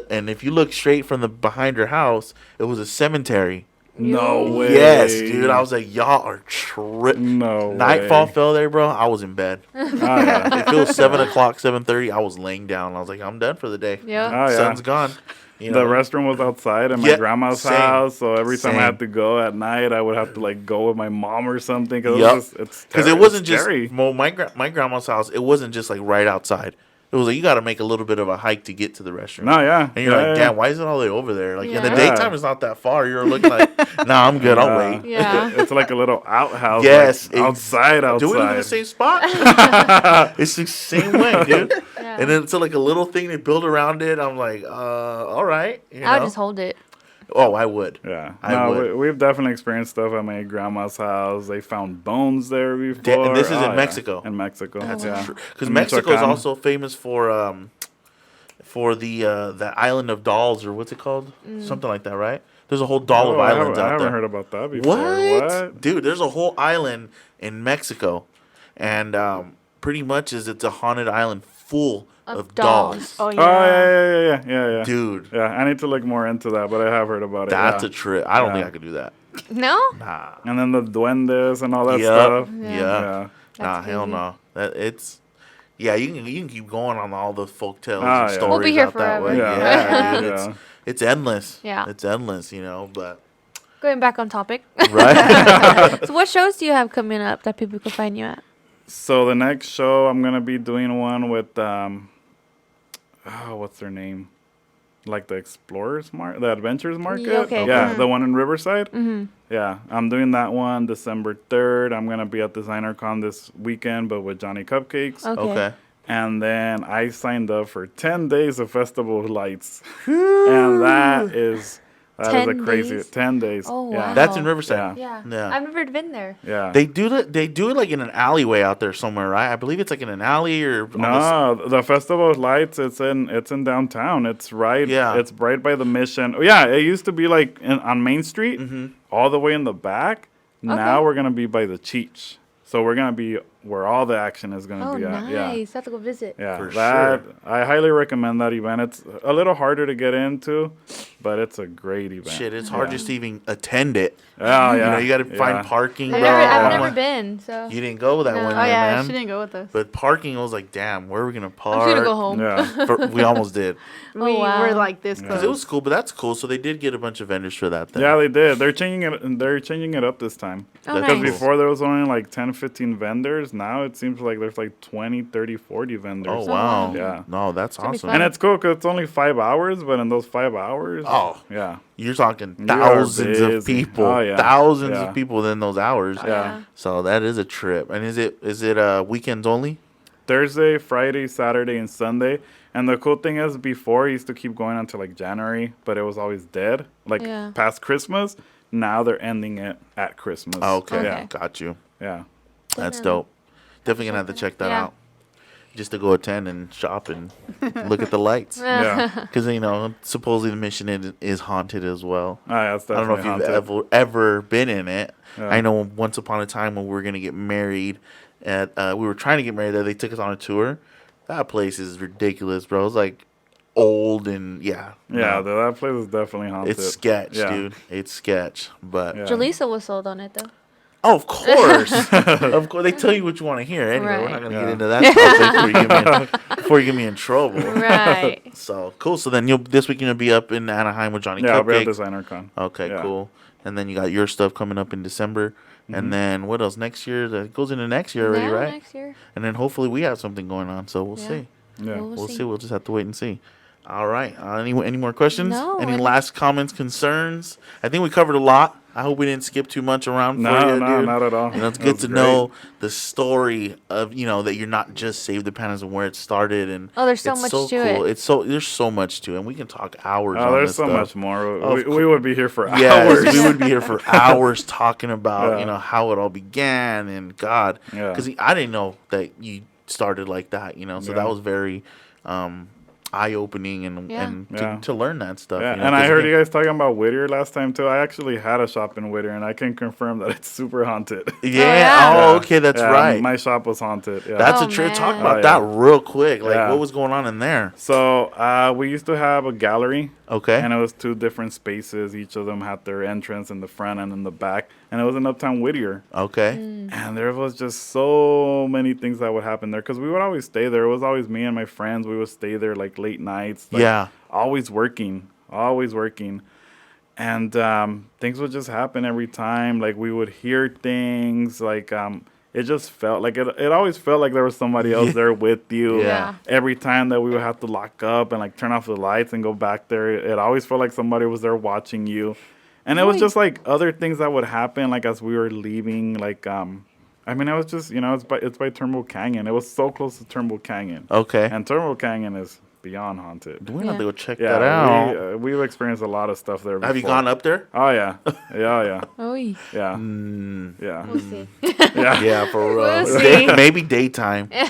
and if you look straight from the behind her house, it was a cemetery. No way. Yes, dude. I was like, y'all are tripping. No Nightfall way. fell there, bro. I was in bed. Ah, yeah. If it was 7 o'clock, 7:30, I was laying down. I was like, I'm done for the day. Yeah. Oh, yeah. Sun's gone. You The know? restroom was outside in my Yeah, grandma's same, house, so every time I same. had to go at night, I would have to like go with my mom or something. Cause Yep. it's Because it wasn't just scary. well, my grandma's house. It wasn't just like right outside. It was like you got to make a little bit of a hike to get to the restroom. No, yeah, And you're yeah, like, yeah. damn, why is it all the way over there? Like in the Yeah. daytime, it's not that far. You're looking like, nah, I'm good. I'll wait. Yeah. It's like a little outhouse. Yes, like, outside. Do we live in the same spot? It's the same way, dude. Yeah. And then it's like a little thing they build around it. I'm like, all right. You I would know? just hold it. Oh, I would. Yeah, I would. we've definitely experienced stuff at my grandma's house. They found bones there before. And this is in yeah. Mexico. In Mexico, That's yeah. because In Mexico is Michoacan. also famous for the island of dolls, or what's it called? Something like that, right? There's a whole doll of Oh, islands I out haven't there. heard about that before. What? Dude, there's a whole island in Mexico, and pretty much it's a haunted island full Of of dolls. dolls. Oh Oh yeah. yeah. Dude, Yeah, I need to look more into that, but I have heard about it. that's yeah. a trip. I don't Yeah. think I could do that. No? Nah. And then the duendes and all that Yep. stuff. Yeah. Yeah. Nah, hell crazy. no. Yeah, you can keep going on all the folk tales Ah, and yeah. stories We'll be here out that way. forever. Yeah, dude, Yeah. it's endless. Yeah. It's endless, you know, but Going back on topic. right. So what shows do you have coming up that people can find you at? So the next show, I'm gonna be doing one with what's their name? Like the Explorers Market, the Adventures Market. okay. Yeah, Mhm. the one in Riverside. Mm-hmm. Yeah, I'm doing that one December 3rd. I'm gonna be at DesignerCon this weekend, but with Johnny Cupcakes. Okay. Okay. And then I signed up for 10 days of Festival of Lights, and that is a 10 crazy days? 10 days. Oh, yeah. wow. That's in Riverside. Yeah. Yeah. I've never been there. Yeah. They do it like in an alleyway out there somewhere, right? I believe it's like in an alley or on the No, the Festival of Lights. It's in downtown. It's right. Yeah. It's right by the Mission. Oh, yeah, it used to be like on Main Street, Mm-hmm. all the way in the back. Okay. Now we're gonna be by the Cheech. So we're gonna be where all the action is gonna Oh, be at. nice. Yeah. I have to go visit. Yeah, For that sure. I highly recommend that event. It's a little harder to get into, but it's a great event. Shit, it's hard just to even attend it. Oh yeah, You know, you got to yeah. find parking, I've bro. never, I've I'm never like, been, so. You didn't go that No. one, Oh, Oh yeah, man. she didn't go with us. But parking, I was like, damn, where are we gonna park? I'm just gonna go home. Yeah, We almost did We wow. were like this because close. it was cool, but that's cool. So they did get a bunch of vendors for that. Then. yeah, they did. They're changing it. They're changing it up this time. Oh, That's Because nice. before there was only like 10, 15 vendors. Now it seems like there's like 20, 30, 40 vendors. Oh wow. Yeah. No, that's Should be awesome. fun. And it's cool because it's only 5 hours, but in those 5 hours, Oh. yeah, You're talking You are thousands of busy. people, Oh, yeah. thousands Yeah. of people within those hours. yeah. So that is a trip. And is it weekends only? Thursday, Friday, Saturday, and Sunday. And the cool thing is, before it used to keep going until like January, but it was always dead, like Yeah. past Christmas. Now they're ending it at Christmas. Oh, okay. Yeah, Got you. yeah. That's Yeah. dope. Definitely gonna have to check that Yeah. out. Just to go attend and shop and look at the lights. Yeah. Because, you know, supposedly the mission is haunted as well. Ah, yeah, it's I don't know if definitely you've haunted. ever been in it. Yeah. I know once upon a time when we were going to get married, we were trying to get married there. They took us on a tour. That place is ridiculous, bro. It's like old and, yeah. Yeah, no. that place is definitely haunted. It's sketch, Yeah. dude. It's sketch. But, Yeah. Jaleesa was sold on it, though. oh, of course. Of course. They tell you what you want to hear. Anyway, we're not going to Right. get into that topic before you get me in trouble. Right. So, cool. So then this weekend you'll be up in Anaheim with Johnny Yeah, I'll be at Cupcakes. DesignerCon. Okay, Yeah. cool. And then you got your stuff coming up in December. And then what else? Next year? That goes into next year already, Yeah, right? next year. And then hopefully we have something going on. So we'll Yeah. see. Yeah. We'll see. We'll just have to wait and see. All right. Any more questions? No, Any I- last comments, concerns? I think we covered a lot. I hope we didn't skip too much around No, for you, no, dude. not at all. You know, it's That good was to great. know the story of, you know, that you're not just Save the Pandas and where it started. And Oh, there's so it's much so to cool. it. There's so much to it. And we can talk hours on Oh, there's this so stuff. much more. Of We would be here for Yes, hours. we would be here for hours talking about, Yeah. you know, how it all began and God. Yeah. Because I didn't know that you started like that, you know, so Yeah. that was very eye-opening and, Yeah. and Yeah. to learn that stuff. Yeah, you know, and I 'cause heard again- you guys talking about Whittier last time too. I actually had a shop in Whittier, and I can confirm that it's super haunted. Yeah. yeah. Oh, okay, that's Yeah, right. My shop was haunted. Yeah. That's Oh, a trip. Talk man. about Oh, that yeah. real quick. Like, Yeah. what was going on in there? So we used to have a gallery, Okay. and it was 2 different spaces. Each of them had their entrance in the front and in the back, and it was in Uptown Whittier. Okay. And there was just so many things that would happen there because we would always stay there. It was always me and my friends. We would stay there like late nights. Like, Yeah. Always working. always working. And things would just happen every time. Like we would hear things. Like it just felt like it always felt like there was somebody else there with you. Yeah. Every time that we would have to lock up and like turn off the lights and go back there, it always felt like somebody was there watching you. And it was just like other things that would happen like as we were leaving. Like I mean, it was just it's by Turnbull Canyon. It was so close to Turnbull Canyon. Okay. And Turnbull Canyon is beyond haunted. We're gonna go check Yeah, that out. we've experienced a lot of stuff there before. Have you gone up there? Oh, yeah. Yeah. Oh, Yeah. Yeah. we'll see. Yeah. Yeah, for real. We'll see. Maybe daytime. You're like,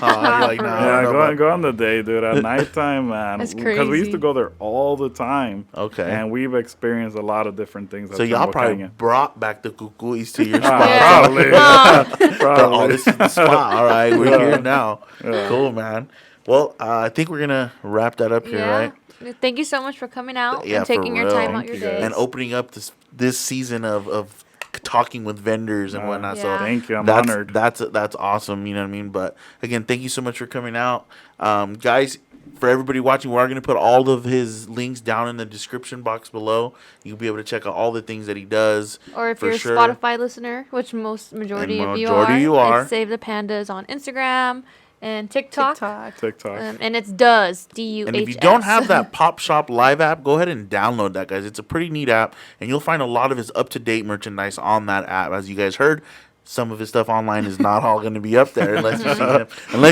nah, I Yeah, don't know go on the day, dude. At nighttime, man. That's Because we used crazy. to go there all the time. Okay. And we've experienced a lot of different things. So y'all probably brought back the cucuys to your spot. Yeah. Probably. Oh, Probably. this is the spot. All right, we're here now. Cool, man. Well, I think we're gonna wrap that up here, right? Thank you so much for coming out Yeah, and taking for your real. time out Thank your you, guys. day. And opening up this season of talking with vendors and whatnot. Yeah. So Thank you. I'm that's honored. that's awesome. You know what I mean? But again, thank you so much for coming out, guys. For everybody watching, we are going to put all of his links down in the description box below. You'll be able to check out all the things that he does. Or if for you're a sure. Spotify listener, which majority of you majority are, are. it's Save the Pandas on Instagram and TikTok. TikTok. And it's Does, D-U-H-S. And if you don't have that Pop Shop Live app, go ahead and download that, guys. It's a pretty neat app, and you'll find a lot of his up-to-date merchandise on that app. As you guys heard, some of his stuff online is not all going to be up there unless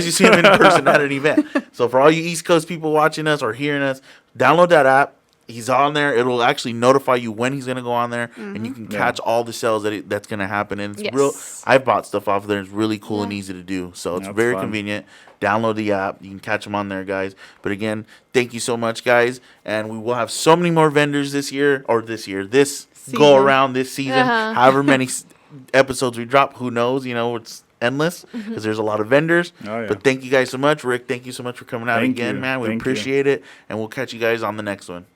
you see him in person at an event. So for all you East Coast people watching us or hearing us, download that app. He's on there. It'll actually notify you when he's going to go on there, and you can catch all the sales that's going to happen. And it's real. I've bought stuff off of there. It's really cool and easy to do. So it's very convenient. Download the app. You can catch them on there, guys. But again, thank you so much, guys. And we will have so many more vendors this go around this season. However many episodes we drop, who knows? It's endless because there's a lot of vendors. Oh, yeah. But thank you guys so much. Rick, thank you so much for coming out Thank again, you. man. We Thank you. appreciate it. And we'll catch you guys on the next one.